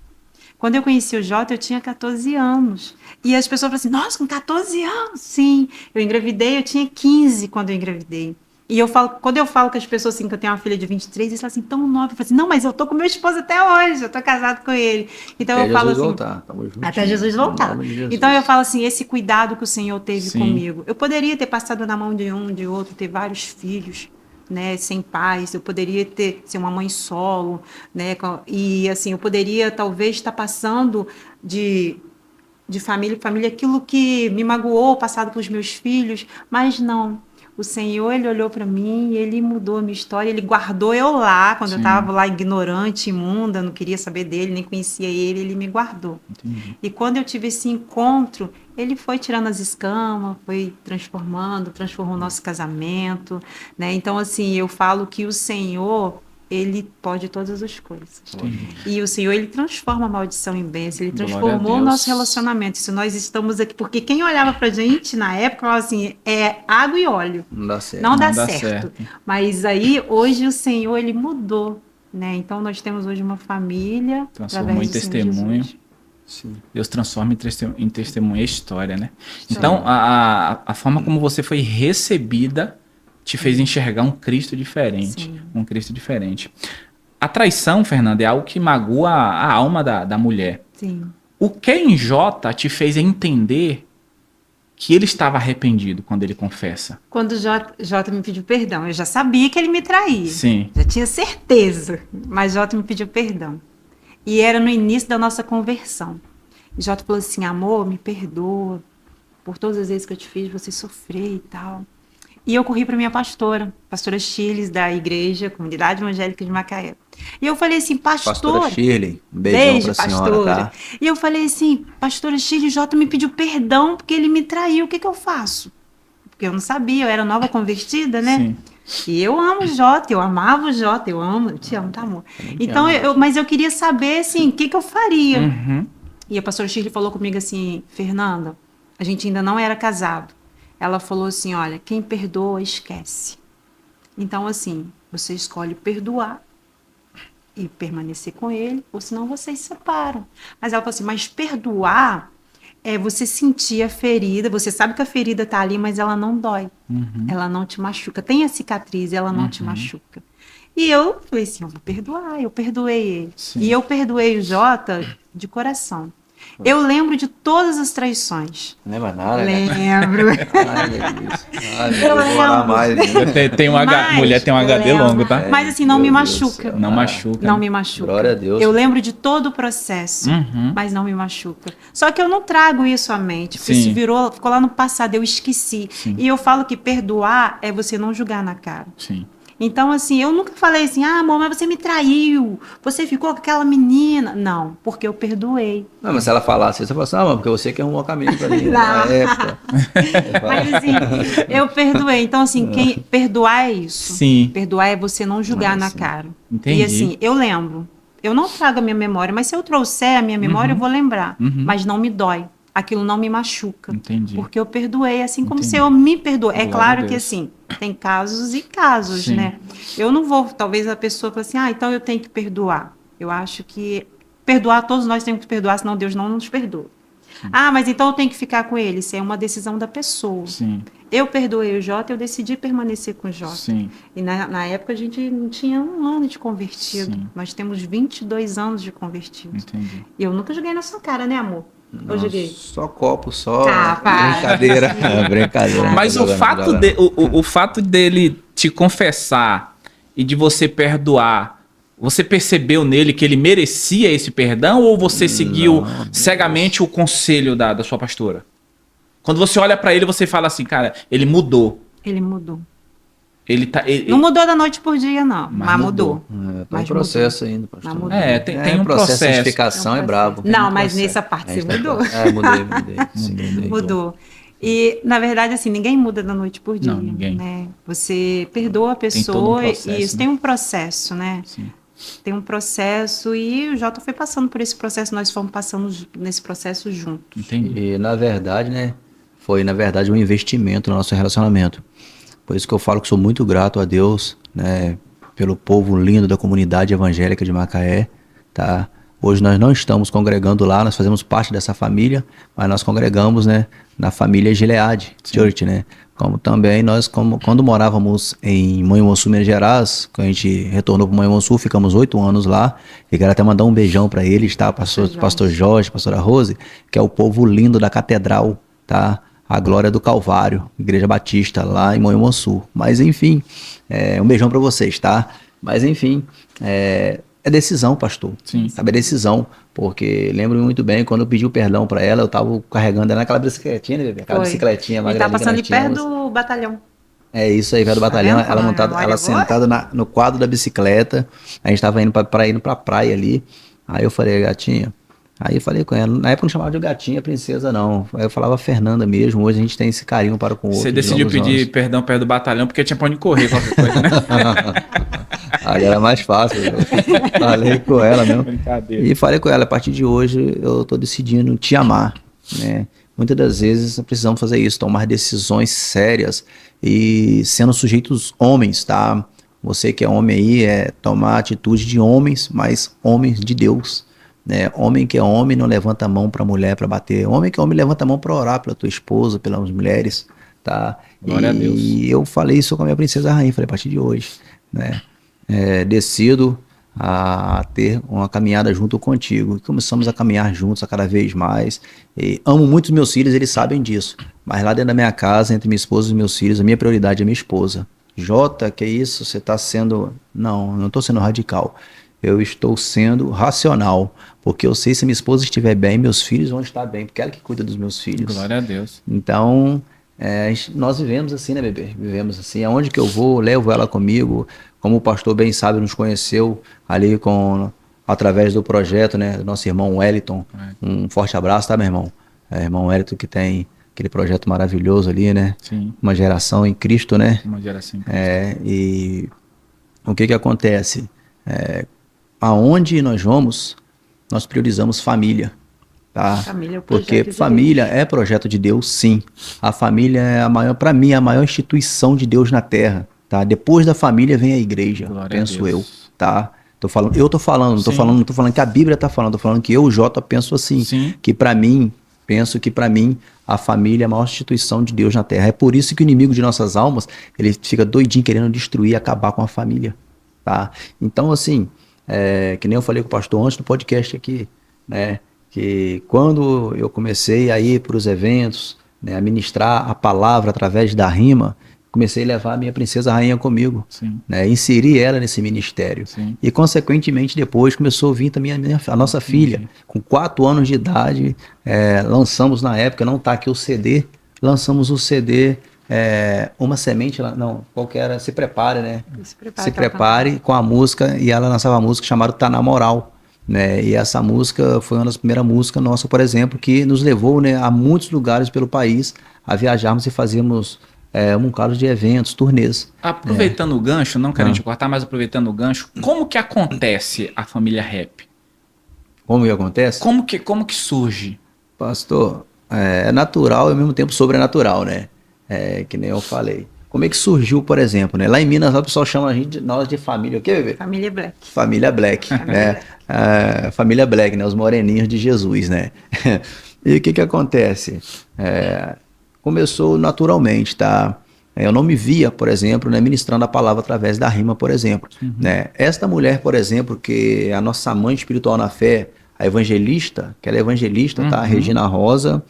Quando eu conheci o Jota, eu tinha 14 anos. E as pessoas falam assim, nossa, com 14 anos? Sim, eu engravidei, eu tinha 15 quando eu engravidei. E quando eu falo com as pessoas assim, que eu tenho uma filha de 23, eles falam assim, tão nova. Eu falo assim, não, mas eu tô com meu esposo até hoje, eu tô casado com ele. Então Até eu falo Jesus assim, voltar, tamo juntinho. até Jesus voltar. Em nome de Jesus. Então eu falo assim, esse cuidado que o Senhor teve Sim. comigo. Eu poderia ter passado na mão de um, de outro, ter vários filhos, né, sem pais, eu poderia ser uma mãe solo, né, e assim, eu poderia talvez estar passando de família em família aquilo que me magoou, passado para os meus filhos, mas não. O Senhor, Ele olhou para mim e Ele mudou a minha história, Ele guardou eu lá, quando eu estava lá ignorante, imunda, não queria saber dele, nem conhecia Ele me guardou. Entendi. E quando eu tive esse encontro, Ele foi tirando as escamas, foi transformou o nosso casamento, né? Então, assim, eu falo que o Senhor, Ele pode todas as coisas. Entendi. E o Senhor, Ele transforma a maldição em bênção, Ele Glória a transformou o Deus. nosso relacionamento. Se nós estamos aqui, porque quem olhava pra gente na época falava assim, é água e óleo. Não dá certo. Não dá dá certo. certo. Mas aí, hoje, o Senhor, Ele mudou, né? Então, nós temos hoje uma família. Transformou através em do Senhor testemunho. Jesus. Sim. Deus transforma em testemunho a história, né? Então, a forma como você foi recebida te fez enxergar um Cristo diferente. Sim. Um Cristo diferente. A traição, Fernanda, é algo que magoa a alma da mulher. Sim. O que em Jota te fez entender que ele estava arrependido quando ele confessa? Quando o Jota me pediu perdão, eu já sabia que ele me traía. Sim. Já tinha certeza, mas Jota me pediu perdão. E era no início da nossa conversão. E Jota falou assim, amor, me perdoa por todas as vezes que eu te fiz você sofrer e tal. E eu corri para minha pastora Chiles, da igreja, Comunidade Evangélica de Macaé. E eu falei assim, Pastora Shirley, um beijão beijo, pra senhora, pastora. tá? E eu falei assim, pastora Shirley, Jota me pediu perdão porque ele me traiu, o que eu faço? Porque eu não sabia, eu era nova convertida, né? Sim. E eu amo o Jota, eu amava o Jota, eu te amo, tá, amor? Então, amo. mas eu queria saber, assim, o que eu faria? Uhum. E a pastora Shirley falou comigo assim, Fernanda, a gente ainda não era casado. Ela falou assim, olha, quem perdoa, esquece. Então, assim, você escolhe perdoar e permanecer com ele, ou senão vocês se separam. Mas ela falou assim, mas perdoar é você sentir a ferida, você sabe que a ferida tá ali, mas ela não dói. Uhum. Ela não te machuca. Tem a cicatriz, ela não te machuca. E eu falei assim, eu vou perdoar, eu perdoei ele. Sim. E eu perdoei o Jota de coração. Eu lembro de todas as traições. Não lembra nada, né? Lembro. Ai, meu Deus. Ai, meu Eu Deus, vou orar lembro. mais. Né? Tem Mas mulher tem um eu HD lembro. longo, tá? Mas assim, não me Meu Deus do machuca. céu. Não machuca. Não né? me machuca. Glória a Deus. Eu lembro de todo o processo, Uhum. mas não me machuca. Só que eu não trago isso à mente, porque Sim. isso ficou lá no passado, eu esqueci. Sim. E eu falo que perdoar é você não julgar na cara. Sim. Então, assim, eu nunca falei assim, ah, amor, mas você me traiu, você ficou com aquela menina. Não, porque eu perdoei. Não, mas se ela falasse isso, eu falasse, ah, mano, porque você que arrumou a caminho pra mim Não. na época. Mas assim, eu perdoei. Então, assim, quem perdoar é isso. Sim. Perdoar é você não julgar Ah, na sim. cara. Entendi. E assim, eu lembro. Eu não trago a minha memória, mas se eu trouxer a minha memória, eu vou lembrar. Uhum. Mas não me dói. Aquilo não me machuca. Entendi. Porque eu perdoei, assim como o Entendi. Senhor me perdoou. É Glória a claro que Deus. assim, tem casos e casos, Sim. né? Eu não vou, talvez a pessoa fale assim, ah, então eu tenho que perdoar. Eu acho que perdoar, todos nós temos que perdoar, senão Deus não nos perdoa. Ah, mas então eu tenho que ficar com ele. Isso é uma decisão da pessoa. Sim. Eu perdoei o Jota, eu decidi permanecer com o Jota. Sim. E na época a gente não tinha um ano de convertido. Sim. Nós temos 22 anos de convertido. Entendi. E eu nunca joguei na sua cara, né, amor? Eu joguei. Só copo, só Ah, para. brincadeira. Brincadeira. Mas o fato, o fato dele te confessar e de você perdoar, você percebeu nele que ele merecia esse perdão ou você seguiu cegamente o conselho da sua pastora? Quando você olha pra ele, você fala assim, cara, ele mudou. Ele mudou. Ele tá. Não mudou da noite por dia, não. Mas mudou. Tem Mas um processo ainda, pastor. Mas mudou. Tem um processo. de edificação, Tem um é brabo. processo. Não, Tem um mas processo. nessa parte A você gente tá- mudou. Mudei. Sim, mudei. Mudou. E, na verdade, assim, ninguém muda da noite por dia. Não, ninguém. Né? Você perdoa a todo um pessoa processo, e isso né? tem um processo, né? Sim. Tem um processo e o Jota foi passando por esse processo, nós fomos passando nesse processo juntos. Entendi. E, na verdade, né, foi, na verdade, um investimento no nosso relacionamento. Por isso que eu falo que sou muito grato a Deus, né, pelo povo lindo da comunidade evangélica de Macaé, tá? Hoje nós não estamos congregando lá, nós fazemos parte dessa família, mas nós congregamos, né, na família Gilead Church, né? Como também nós, quando morávamos em Manhuaçu, Minas Gerais, quando a gente retornou para Manhuaçu, ficamos 8 anos lá, e quero até mandar um beijão para eles, tá? Pastor Jorge, pastora Rose, que é o povo lindo da catedral, tá? A Glória do Calvário, Igreja Batista, lá em Manhuaçu. Mas enfim, um beijão para vocês, tá? Mas enfim, é decisão, pastor. Sim. Sabe, é decisão. Porque lembro muito bem, quando eu pedi o perdão pra ela, eu tava carregando ela naquela bicicletinha, né, bebê? Aquela Foi. bicicletinha Ele tá magrelinha que passando nós de perto tínhamos. do batalhão. É isso aí, velho do batalhão. vendo Ela como a montada, memória ela é boa? sentada no quadro da bicicleta. A gente tava indo pra praia ali. Aí eu falei, gatinha. Aí eu falei com ela. Na época eu não chamava de gatinha, princesa, não. Aí eu falava Fernanda mesmo. Hoje a gente tem esse carinho para com o outro. Você de decidiu longos pedir anos. perdão perto do batalhão porque tinha pra onde correr, qualquer coisa, né? Ali era mais fácil. Eu falei com ela mesmo. Brincadeira. E falei com ela, a partir de hoje eu tô decidindo te amar, né? Muitas das vezes precisamos fazer isso, tomar decisões sérias e sendo sujeitos homens, tá? Você que é homem aí, tomar atitude de homens, mas homens de Deus, né? Homem que é homem não levanta a mão para mulher para bater. Homem que é homem levanta a mão para orar pela tua esposa, pelas mulheres, tá? Glória a Deus. E eu falei isso com a minha princesa rainha, falei a partir de hoje, né? Decido a ter uma caminhada junto contigo. Começamos a caminhar juntos a cada vez mais. E amo muito os meus filhos, eles sabem disso. Mas lá dentro da minha casa, entre minha esposa e os meus filhos, a minha prioridade é minha esposa. Jota, que isso? Você está sendo... Não estou sendo radical. Eu estou sendo racional. Porque eu sei se minha esposa estiver bem, meus filhos vão estar bem. Porque ela que cuida dos meus filhos. Glória a Deus. Então, nós vivemos assim, né, bebê? Vivemos assim. Aonde que eu vou, levo ela comigo. Como o pastor bem sabe, nos conheceu ali através do projeto, né? Do nosso irmão Wellington. Um forte abraço, tá, meu irmão? Irmão Wellington, que tem aquele projeto maravilhoso ali, né? Sim. Uma geração em Cristo, né? Uma geração em Cristo. E o que acontece? Aonde nós vamos, nós priorizamos família. Tá? Família é o Porque projeto de família Deus. é projeto de Deus, sim. A família é a maior, para mim, a maior instituição de Deus na Terra. Tá? Depois da família vem a igreja, Glória a penso Deus. eu. Tá? Eu tô falando, não tô falando que a Bíblia tá falando, tô falando que eu, Jota, penso assim. Sim. Penso que para mim a família é a maior instituição de Deus na Terra. É por isso que o inimigo de nossas almas, ele fica doidinho querendo destruir, acabar com a família. Tá? Então, assim, que nem eu falei com o pastor antes no podcast aqui, né? Que quando eu comecei a ir para os eventos, né, a ministrar a palavra através da rima, comecei a levar a minha princesa rainha comigo, né, inserir ela nesse ministério. Sim. E, consequentemente, depois começou a vir também a nossa filha, com 4 anos de idade, lançamos na época, não está aqui o CD, lançamos o CD, Uma Semente, não, qual que era? Se Prepare, né? Se Prepare com a música, e ela lançava a música chamada Tá Na Moral. Né? E essa música foi uma das primeiras músicas nossas, por exemplo, que nos levou, né, a muitos lugares pelo país a viajarmos e fazermos um bocado de eventos, turnês. Aproveitando o gancho, não querendo te cortar, mas aproveitando o gancho, como que acontece a família rap? Como que acontece? Como que surge? Pastor, é natural e ao mesmo tempo sobrenatural, né? Que nem eu falei. Como é que surgiu, por exemplo, né? Lá em Minas, o pessoal chama nós de família, o quê, bebê? Família Black. Família Black, né? Família Black, né? Os moreninhos de Jesus, né? E o que acontece? Começou naturalmente, tá? Eu não me via, por exemplo, né, ministrando a palavra através da rima, por exemplo. Né? Esta mulher, por exemplo, que é a nossa mãe espiritual na fé, a evangelista, que ela é evangelista, tá? A Regina Rosa,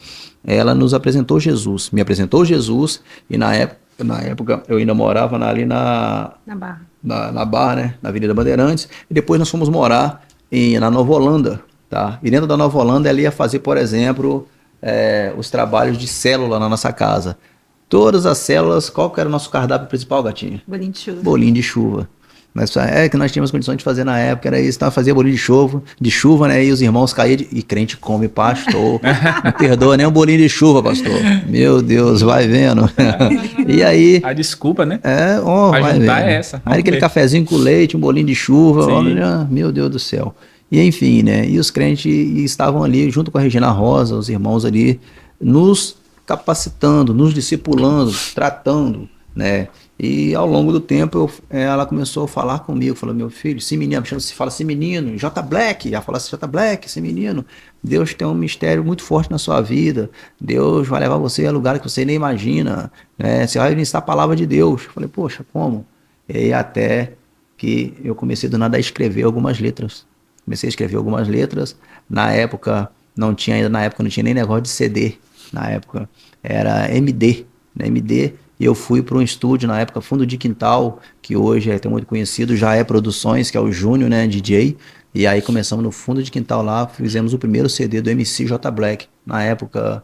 ela nos apresentou Jesus, me apresentou Jesus, e na época eu ainda morava ali na Barra. Na Barra, né? Na Avenida Bandeirantes, e depois nós fomos morar na Nova Holanda, tá? E dentro da Nova Holanda ela ia fazer, por exemplo, os trabalhos de célula na nossa casa. Todas as células, qual que era o nosso cardápio principal, gatinho? Bolinho de chuva. Bolinho de chuva. Mas que nós tínhamos condições de fazer na época, era isso, fazia bolinho de chuva, né? E os irmãos caíam e crente come, pastor. Não perdoa nem um bolinho de chuva, pastor. Meu Deus, vai vendo. E aí... A desculpa, né? Vai ajudar vendo. essa. Aí aquele cafezinho com leite, um bolinho de chuva, olha, meu Deus do céu. E enfim, né? E os crentes estavam ali, junto com a Regina Rosa, os irmãos ali, nos capacitando, nos discipulando, tratando, né? E ao longo do tempo ela começou a falar comigo, falou: meu filho, esse menino, se fala esse menino, J Black, ela falou assim: J Black, esse menino, Deus tem um mistério muito forte na sua vida, Deus vai levar você a lugares que você nem imagina, né? Você vai ministrar a palavra de Deus. Eu falei: poxa, como? E até que eu comecei do nada a escrever algumas letras. Comecei a escrever algumas letras. Na época não tinha nem negócio de CD. Na época era MD, né? MD. E eu fui para um estúdio, na época, Fundo de Quintal, que hoje é muito conhecido, já é Produções, que é o Júnior, né, DJ. E aí começamos no Fundo de Quintal lá, fizemos o primeiro CD do MC J Black. Na época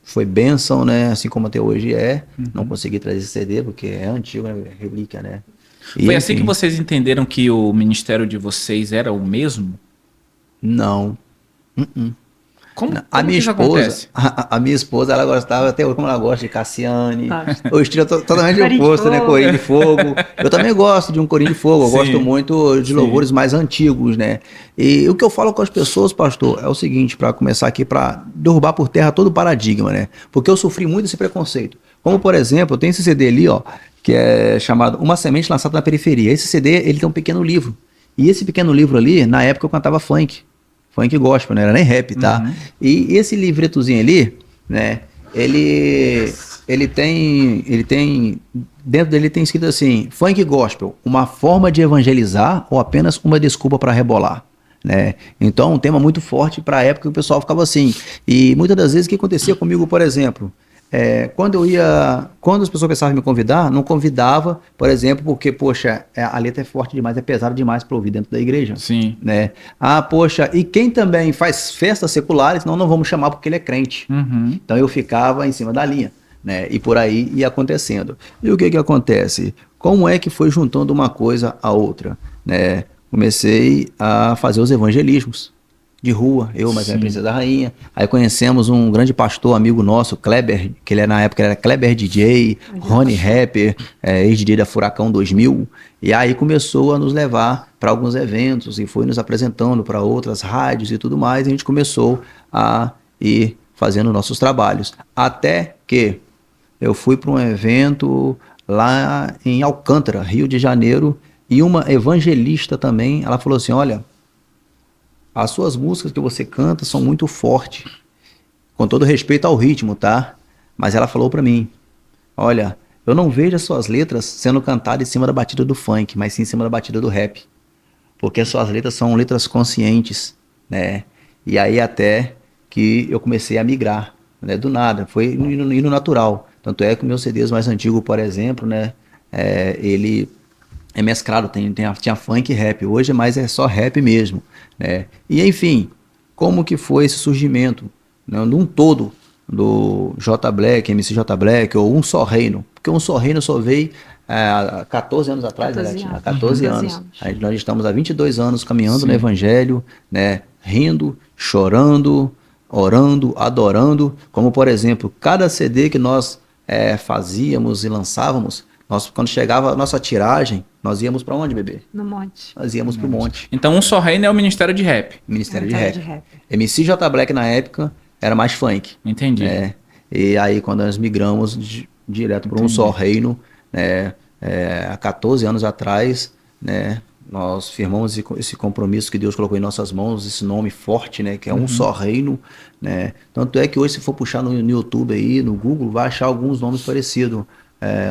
foi bênção, né, assim como até hoje é. Não consegui trazer esse CD, porque é antigo, é relíquia, né. E, foi assim que vocês entenderam que o ministério de vocês era o mesmo? Não. A minha que isso esposa, acontece? a minha esposa, ela gostava, até hoje, como ela gosta de Cassiane, Gosta. o estilo totalmente Corinho de oposto, né? Fogo. Corinho de Fogo. Eu também gosto de um Corinho de Fogo, eu Sim, gosto muito de sim. louvores mais antigos, né? E o que eu falo com as pessoas, pastor, é o seguinte, para começar aqui, para derrubar por terra todo o paradigma, né? Porque eu sofri muito esse preconceito. Como, por exemplo, eu tenho esse CD ali, ó, que é chamado Uma Semente Lançada na Periferia. Esse CD, ele tem um pequeno livro. E esse pequeno livro ali, na época eu cantava funk gospel, não era nem rap, tá? Uhum. E esse livretozinho ali, né, ele tem, dentro dele tem escrito assim, funk gospel, uma forma de evangelizar ou apenas uma desculpa para rebolar, né? Então, um tema muito forte para a época que o pessoal ficava assim. E muitas das vezes o que acontecia comigo, por exemplo, quando as pessoas pensavam em me convidar, não convidava, por exemplo, porque, poxa, a letra é forte demais, é pesada demais para ouvir dentro da igreja, Sim. né? Ah, poxa, e quem também faz festas seculares, não vamos chamar porque ele é crente. Uhum. Então eu ficava em cima da linha, né? E por aí ia acontecendo. E o que que acontece? Como é que foi juntando uma coisa à outra, né? Comecei a fazer os evangelismos de rua, eu, mas a Sim. Princesa Rainha. Aí conhecemos um grande pastor, amigo nosso, Kleber, que ele na época era Kleber DJ, Rony Rapper, ex-DJ da Furacão 2000. E aí começou a nos levar para alguns eventos e foi nos apresentando para outras rádios e tudo mais. E a gente começou a ir fazendo nossos trabalhos. Até que eu fui para um evento lá em Alcântara, Rio de Janeiro, e uma evangelista também, ela falou assim, olha, as suas músicas que você canta são muito fortes, com todo respeito ao ritmo, tá? Mas ela falou pra mim, olha, eu não vejo as suas letras sendo cantadas em cima da batida do funk, mas sim em cima da batida do rap. Porque as suas letras são letras conscientes, né? E aí até que eu comecei a migrar, né? Do nada, foi indo natural. Tanto é que o meu CDs mais antigo, por exemplo, né? Ele é mesclado, tinha funk e rap, hoje é só rap mesmo, né? E enfim, como que foi esse surgimento, né, num todo do J Black, MC J Black, ou Um Só Reino, porque Um Só Reino só veio há 14 anos atrás, 14 né, Gatinho? Há anos. 14 14 anos. anos. Aí nós estamos há 22 anos caminhando Sim. no Evangelho, né, rindo, chorando, orando, adorando, como por exemplo, cada CD que nós fazíamos e lançávamos, quando chegava a nossa tiragem, nós íamos para onde, bebê? No monte. Nós íamos para o monte, Então, Um Só Reino é o Ministério de Rap. Ministério de Ministério Rap. de Rap. MC J Black na época era mais funk, Entendi. né? E aí quando nós migramos direto para Um Só Reino, né? Há 14 anos atrás, né? Nós firmamos esse compromisso que Deus colocou em nossas mãos, esse nome forte, né? Que é Um Só Reino, né? Tanto é que hoje, se for puxar no YouTube aí, no Google, vai achar alguns nomes parecidos.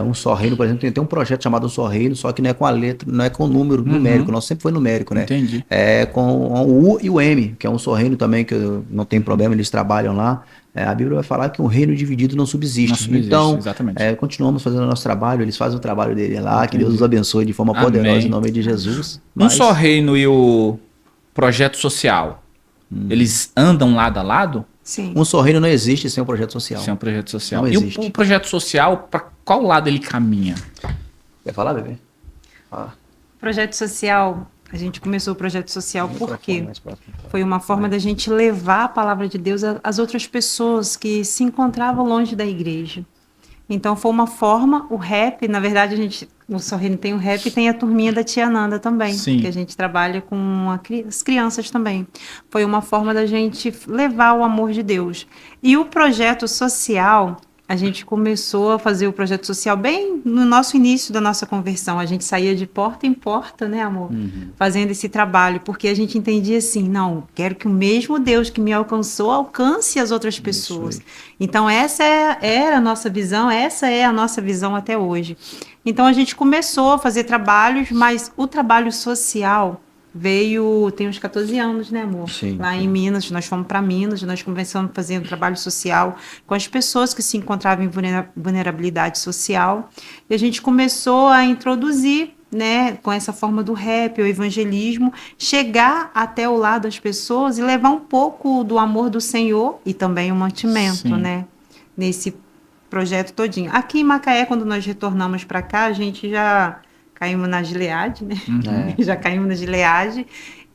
Um Só Reino, por exemplo, tem um projeto chamado Um Só Reino, só que não é com a letra, não é com o número numérico, nosso sempre foi numérico, né? Entendi. É com o U e o M, que é Um Só Reino também, que não tem problema, eles trabalham lá. A Bíblia vai falar que um reino dividido não subsiste. Não subsiste, Então, exatamente. continuamos fazendo o nosso trabalho, eles fazem o trabalho dele lá, que Entendi. Deus os abençoe de forma Amém. poderosa em nome de Jesus. Um Só Reino e o Projeto Social, eles andam lado a lado? Sim. Um Só Reino não existe sem um projeto social. Sem um projeto social. Não E existe. o projeto social, para qual lado ele caminha? Quer falar, bebê? Projeto social, a gente começou o projeto social por quê? Mais próximo. Foi uma forma da gente levar a palavra de Deus às outras pessoas que se encontravam longe da igreja. Então foi uma forma, o rap, na verdade o Só Reino tem o rap e tem a turminha da Tia Nanda também, Sim. que a gente trabalha com as crianças também. Foi uma forma da gente levar o amor de Deus. E o projeto social, a gente começou a fazer o projeto social bem no nosso início da nossa conversão. A gente saía de porta em porta, né, amor? Fazendo esse trabalho, porque a gente entendia assim, não, quero que o mesmo Deus que me alcançou alcance as outras pessoas. Então essa era a nossa visão, essa é a nossa visão até hoje. Então a gente começou a fazer trabalhos, mas o trabalho social veio, tem uns 14 anos, né, amor? Sim, Lá sim. em Minas, nós fomos para Minas, nós começamos a fazer um trabalho social com as pessoas que se encontravam em vulnerabilidade social. E a gente começou a introduzir, né, com essa forma do rap, o evangelismo, chegar até o lado das pessoas e levar um pouco do amor do Senhor e também o mantimento, Sim. né, nesse projeto todinho. Aqui em Macaé, quando nós retornamos para cá, a gente já caímos na Gileade, né? Já caímos na Gileade.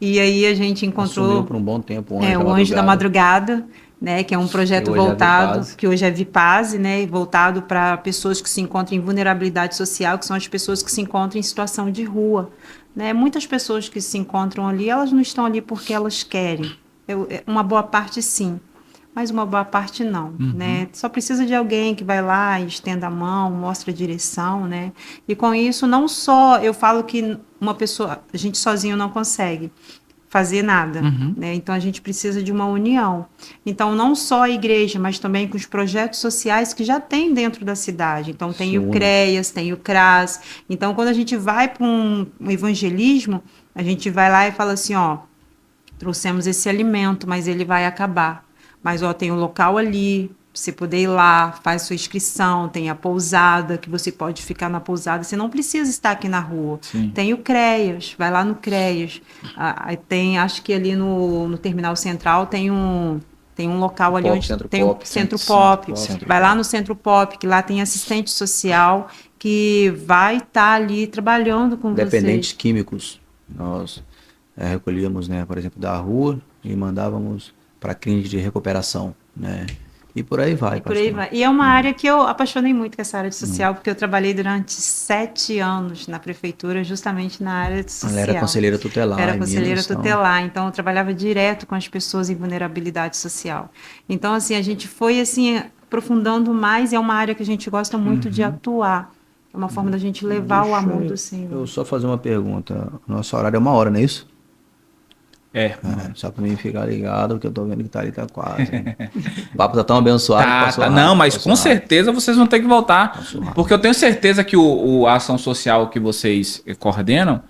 E aí a gente Assumiu encontrou por um bom tempo o Anjo da Madrugada, né, que é um projeto voltado, que hoje é Vipase, né, voltado para pessoas que se encontram em vulnerabilidade social, que são as pessoas que se encontram em situação de rua. Né? Muitas pessoas que se encontram ali, elas não estão ali porque elas querem. Uma boa parte sim, mas uma boa parte não, né? Só precisa de alguém que vai lá e estenda a mão, mostra a direção, né? E com isso, não só eu falo que uma pessoa, a gente sozinho não consegue fazer nada, né? Então a gente precisa de uma união. Então não só a igreja, mas também com os projetos sociais que já tem dentro da cidade. Então tem o CREAS, tem o CRAS. Então quando a gente vai para um evangelismo, a gente vai lá e fala assim, ó, trouxemos esse alimento, mas ele vai acabar. Mas ó, tem um local ali, você poder ir lá, faz sua inscrição, tem a pousada, que você pode ficar na pousada, você não precisa estar aqui na rua. Sim. Tem o CREAS, vai lá no CREAS. Tem, acho que ali no Terminal Central tem um local ali onde tem o Centro Pop. Vai lá no Centro Pop, que lá tem assistente social que vai estar ali trabalhando com vocês. Dependentes químicos. Nós recolhíamos, né, por exemplo, da rua e mandávamos para clínica de recuperação, né? E por aí vai. E é uma área que eu apaixonei muito com essa área de social, porque eu trabalhei durante 7 anos na prefeitura, justamente na área de social. Ela era conselheira tutelar. Era conselheira tutelar, então eu trabalhava direto com as pessoas em vulnerabilidade social. Então, assim, a gente foi, assim, aprofundando mais, e é uma área que a gente gosta muito de atuar. É uma forma da gente levar o amor do Senhor. Eu só fazer uma pergunta. Nosso horário é 1 hora, não é isso? Só para mim ficar ligado, porque eu tô vendo que tá quase. O papo tá tão abençoado. Não, mas com certeza vocês vão ter que voltar. Porque eu tenho certeza que a ação social que vocês coordenam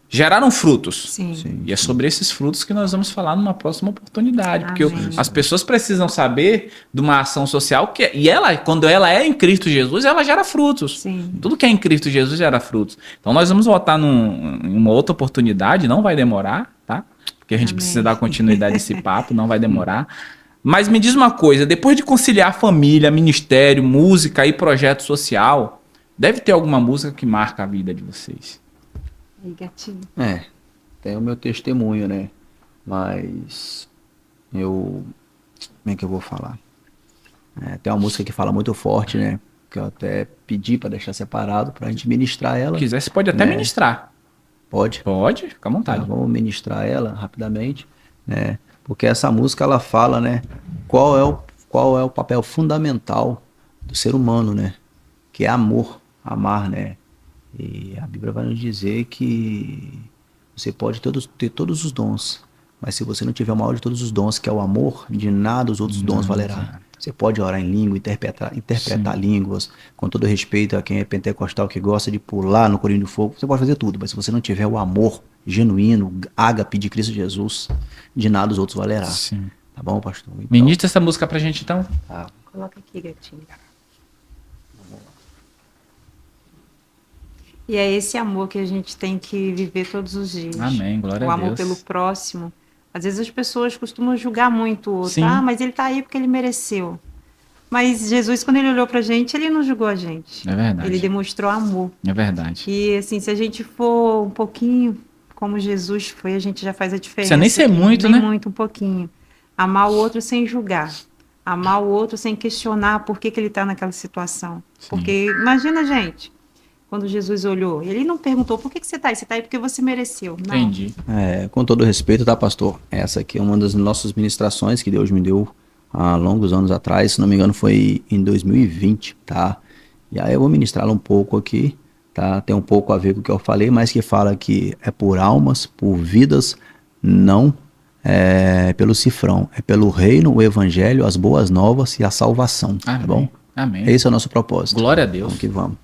geraram frutos. Sim. E é sobre esses frutos que nós vamos falar numa próxima oportunidade. Porque as pessoas precisam saber de uma ação social e ela, quando ela é em Cristo Jesus, ela gera frutos. Sim. Tudo que é em Cristo Jesus gera frutos. Então nós vamos voltar em uma outra oportunidade, não vai demorar, tá? Porque a gente precisa dar continuidade a esse papo, não vai demorar. Mas me diz uma coisa, depois de conciliar família, ministério, música e projeto social, deve ter alguma música que marca a vida de vocês. Aí, gatinho. Tem o meu testemunho, né? Mas como é que eu vou falar? Tem uma música que fala muito forte, né? Que eu até pedi para deixar separado pra gente ministrar ela. Se quiser, você pode até ministrar. Pode? Pode, fica à vontade. Vamos ministrar ela rapidamente, né? Porque essa música ela fala, né? Qual é o papel fundamental do ser humano, né? Que é amor, amar, né? E a Bíblia vai nos dizer que você pode ter todos os dons, mas se você não tiver o maior de todos os dons, que é o amor, de nada os outros dons valerá. Você pode orar em língua, interpretar línguas, com todo respeito a quem é pentecostal, que gosta de pular no corinho de fogo, você pode fazer tudo, mas se você não tiver o amor genuíno, ágape de Cristo Jesus, de nada os outros valerá. Sim. Tá bom, pastor? Então, ministra essa música pra gente, então. Tá. Coloca aqui, gatinho. E é esse amor que a gente tem que viver todos os dias. Amém, glória a Deus. O amor pelo próximo. Às vezes as pessoas costumam julgar muito o outro. Sim. Mas ele tá aí porque ele mereceu. Mas Jesus, quando ele olhou pra gente, ele não julgou a gente. É verdade. Ele demonstrou amor. É verdade. E assim, se a gente for um pouquinho como Jesus foi, a gente já faz a diferença. Precisa nem ser muito, né? Muito, um pouquinho. Amar o outro sem julgar. Amar o outro sem questionar por que ele tá naquela situação. Sim. Porque imagina, gente, quando Jesus olhou, ele não perguntou por que você tá aí? Você tá aí porque você mereceu. Não. Entendi. Com todo respeito, tá, pastor? Essa aqui é uma das nossas ministrações que Deus me deu há longos anos atrás, se não me engano foi em 2020, tá? E aí eu vou ministrá-la um pouco aqui, tá? Tem um pouco a ver com o que eu falei, mas que fala que é por almas, por vidas, não pelo cifrão, é pelo reino, o evangelho, as boas novas e a salvação, Amém. tá bom? Amém. Esse é o nosso propósito. Glória a Deus. Vamos que vamos.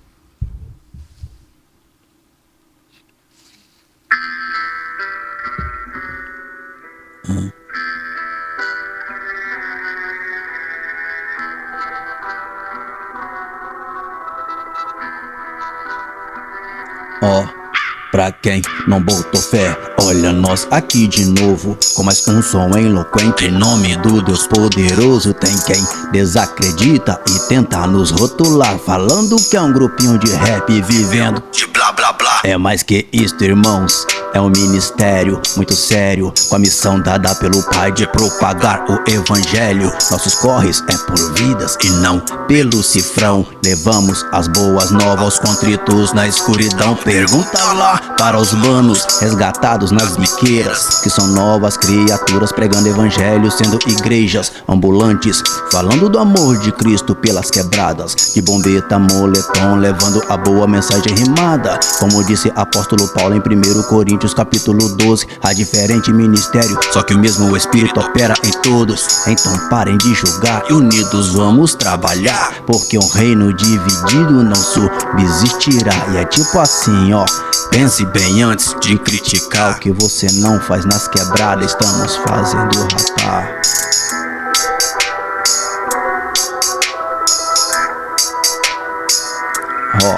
Pra quem não botou fé, olha nós aqui de novo, com mais um som eloquente, em nome do Deus poderoso. Tem quem desacredita e tenta nos rotular, falando que é um grupinho de rap vivendo de blá blá blá. É mais que isto, irmãos, É um ministério muito sério, com a missão dada pelo Pai de propagar o evangelho. Nossos corres é por vidas e não pelo cifrão. Levamos as boas novas aos contritos na escuridão. Pergunta lá para os manos resgatados nas biqueiras, que são novas criaturas pregando evangelho, sendo igrejas ambulantes, falando do amor de Cristo pelas quebradas, de bombeta, moletom, levando a boa mensagem rimada. Como disse apóstolo Paulo em 1 Coríntios capítulo 12, há diferente ministério, só que o mesmo Espírito opera em todos. Então parem de julgar e unidos vamos trabalhar, porque um reino dividido não subsistirá. E é tipo assim, ó, pense bem antes de criticar. O que você não faz nas quebradas, estamos fazendo, rapaz. Ó,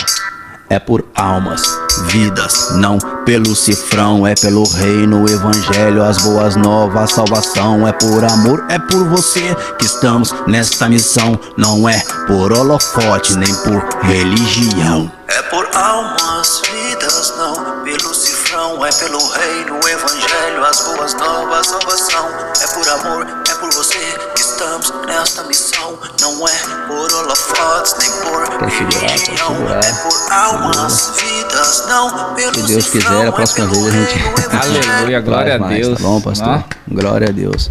é por almas, vidas, não pelo cifrão. É pelo reino, o evangelho, as boas novas, a salvação. É por amor, é por você que estamos nesta missão. Não é por holofote, nem por religião. É por almas, vidas, não pelo cifrão. É pelo reino, o evangelho, as boas novas, a salvação. É por amor, é por você que estamos nesta missão. Não é por holofotes, nem por religião. É por almas, vidas, não pelo cifrão. Se Deus quiser, a próxima vez a gente... Aleluia, glória a Deus. Tá bom, pastor? Glória a Deus.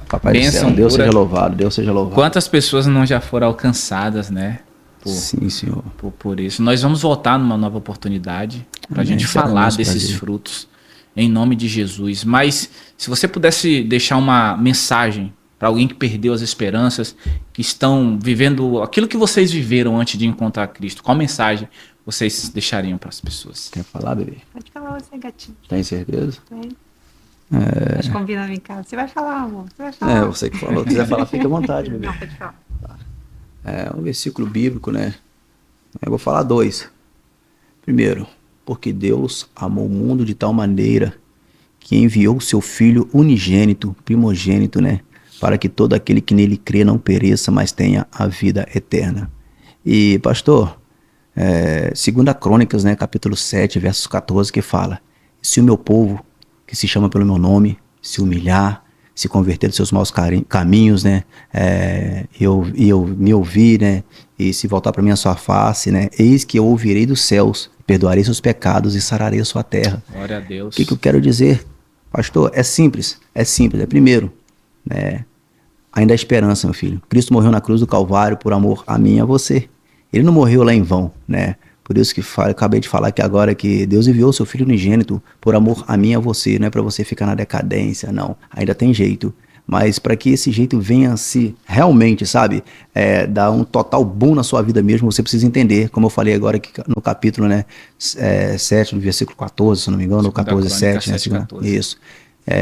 Papai do céu, Deus seja louvado, Deus seja louvado. Quantas pessoas não já foram alcançadas, né? Sim, Senhor. Por isso. Nós vamos voltar numa nova oportunidade para a gente falar desses frutos, em nome de Jesus. Mas se você pudesse deixar uma mensagem para alguém que perdeu as esperanças, que estão vivendo aquilo que vocês viveram antes de encontrar Cristo, qual mensagem vocês deixariam para as pessoas? Quer falar, bebê? Pode falar você, gatinho. Tem certeza? Tem. Nós combinamos em casa. Você vai falar, amor. Você vai falar. É, você que falou. Se quiser falar, fica à vontade, bebê. Não, pode falar. É um versículo bíblico, né? Eu vou falar 2. Primeiro, porque Deus amou o mundo de tal maneira que enviou o seu Filho unigênito, primogênito, né? Para que todo aquele que nele crê não pereça, mas tenha a vida eterna. E, pastor, 2 Crônicas, né? Capítulo 7, versos 14, que fala: se o meu povo, que se chama pelo meu nome, se humilhar, se converter dos seus maus caminhos, né? Eu me ouvir, né? E se voltar para mim a sua face, né? Eis que eu ouvirei dos céus, perdoarei seus pecados e sararei a sua terra. Glória a Deus. O que eu quero dizer, pastor? É simples. Primeiro, né? Ainda há esperança, meu filho. Cristo morreu na cruz do Calvário por amor a mim e a você. Ele não morreu lá em vão, né? Por isso que acabei de falar aqui agora que Deus enviou o seu Filho unigênito por amor a mim e a você. Não é para você ficar na decadência, não. Ainda tem jeito. Mas para que esse jeito venha se realmente, sabe, dar um total boom na sua vida mesmo, você precisa entender, como eu falei agora aqui no capítulo, né, 7, no versículo 14, se não me engano, ou 14, 7, né? 14. Isso.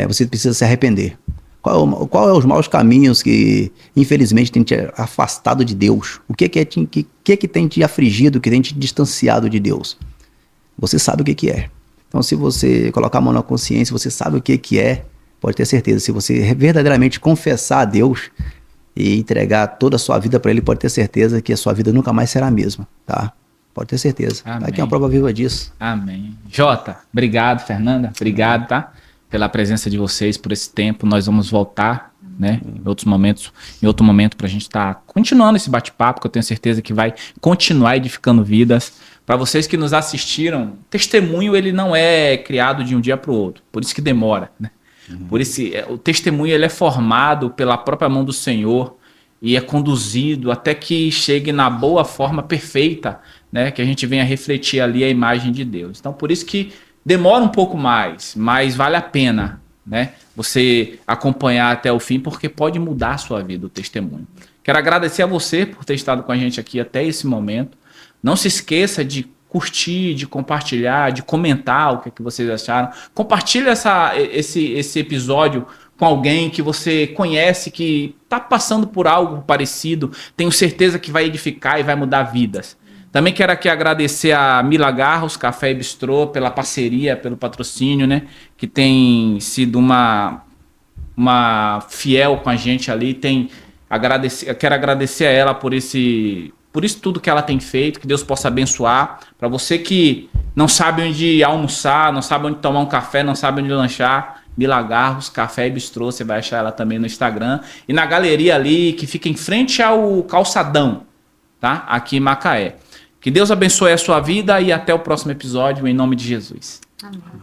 Você precisa se arrepender. Qual é os maus caminhos que, infelizmente, tem te afastado de Deus? O que tem te afligido, que tem te distanciado de Deus? Você sabe o que é. Então, se você colocar a mão na consciência, você sabe o que é, pode ter certeza. Se você verdadeiramente confessar a Deus e entregar toda a sua vida para Ele, pode ter certeza que a sua vida nunca mais será a mesma, tá? Pode ter certeza. Amém. Aqui é uma prova viva disso. Amém. Jota, obrigado. Fernanda, obrigado, tá? Pela presença de vocês, por esse tempo. Nós vamos voltar, né, em outro momento, para a gente estar continuando esse bate-papo, que eu tenho certeza que vai continuar edificando vidas. Para vocês que nos assistiram, testemunho ele não é criado de um dia para o outro, por isso que demora, né? Por isso, o testemunho ele é formado pela própria mão do Senhor e é conduzido até que chegue na boa forma perfeita, né, que a gente venha refletir ali a imagem de Deus. Então, por isso que demora um pouco mais, mas vale a pena, né, você acompanhar até o fim, porque pode mudar a sua vida, o testemunho. Quero agradecer a você por ter estado com a gente aqui até esse momento. Não se esqueça de curtir, de compartilhar, de comentar o que, é que vocês acharam. Compartilhe esse episódio com alguém que você conhece, que está passando por algo parecido. Tenho certeza que vai edificar e vai mudar vidas. Também quero aqui agradecer a Mila Garros, Café e Bistrô, pela parceria, pelo patrocínio, né? Que tem sido uma fiel com a gente ali. Quero agradecer a ela por isso tudo que ela tem feito, que Deus possa abençoar. Para você que não sabe onde almoçar, não sabe onde tomar um café, não sabe onde lanchar, Milagarros Café e Bistrô, você vai achar ela também no Instagram. E na galeria ali, que fica em frente ao Calçadão, tá? Aqui em Macaé. Que Deus abençoe a sua vida e até o próximo episódio, em nome de Jesus. Amém.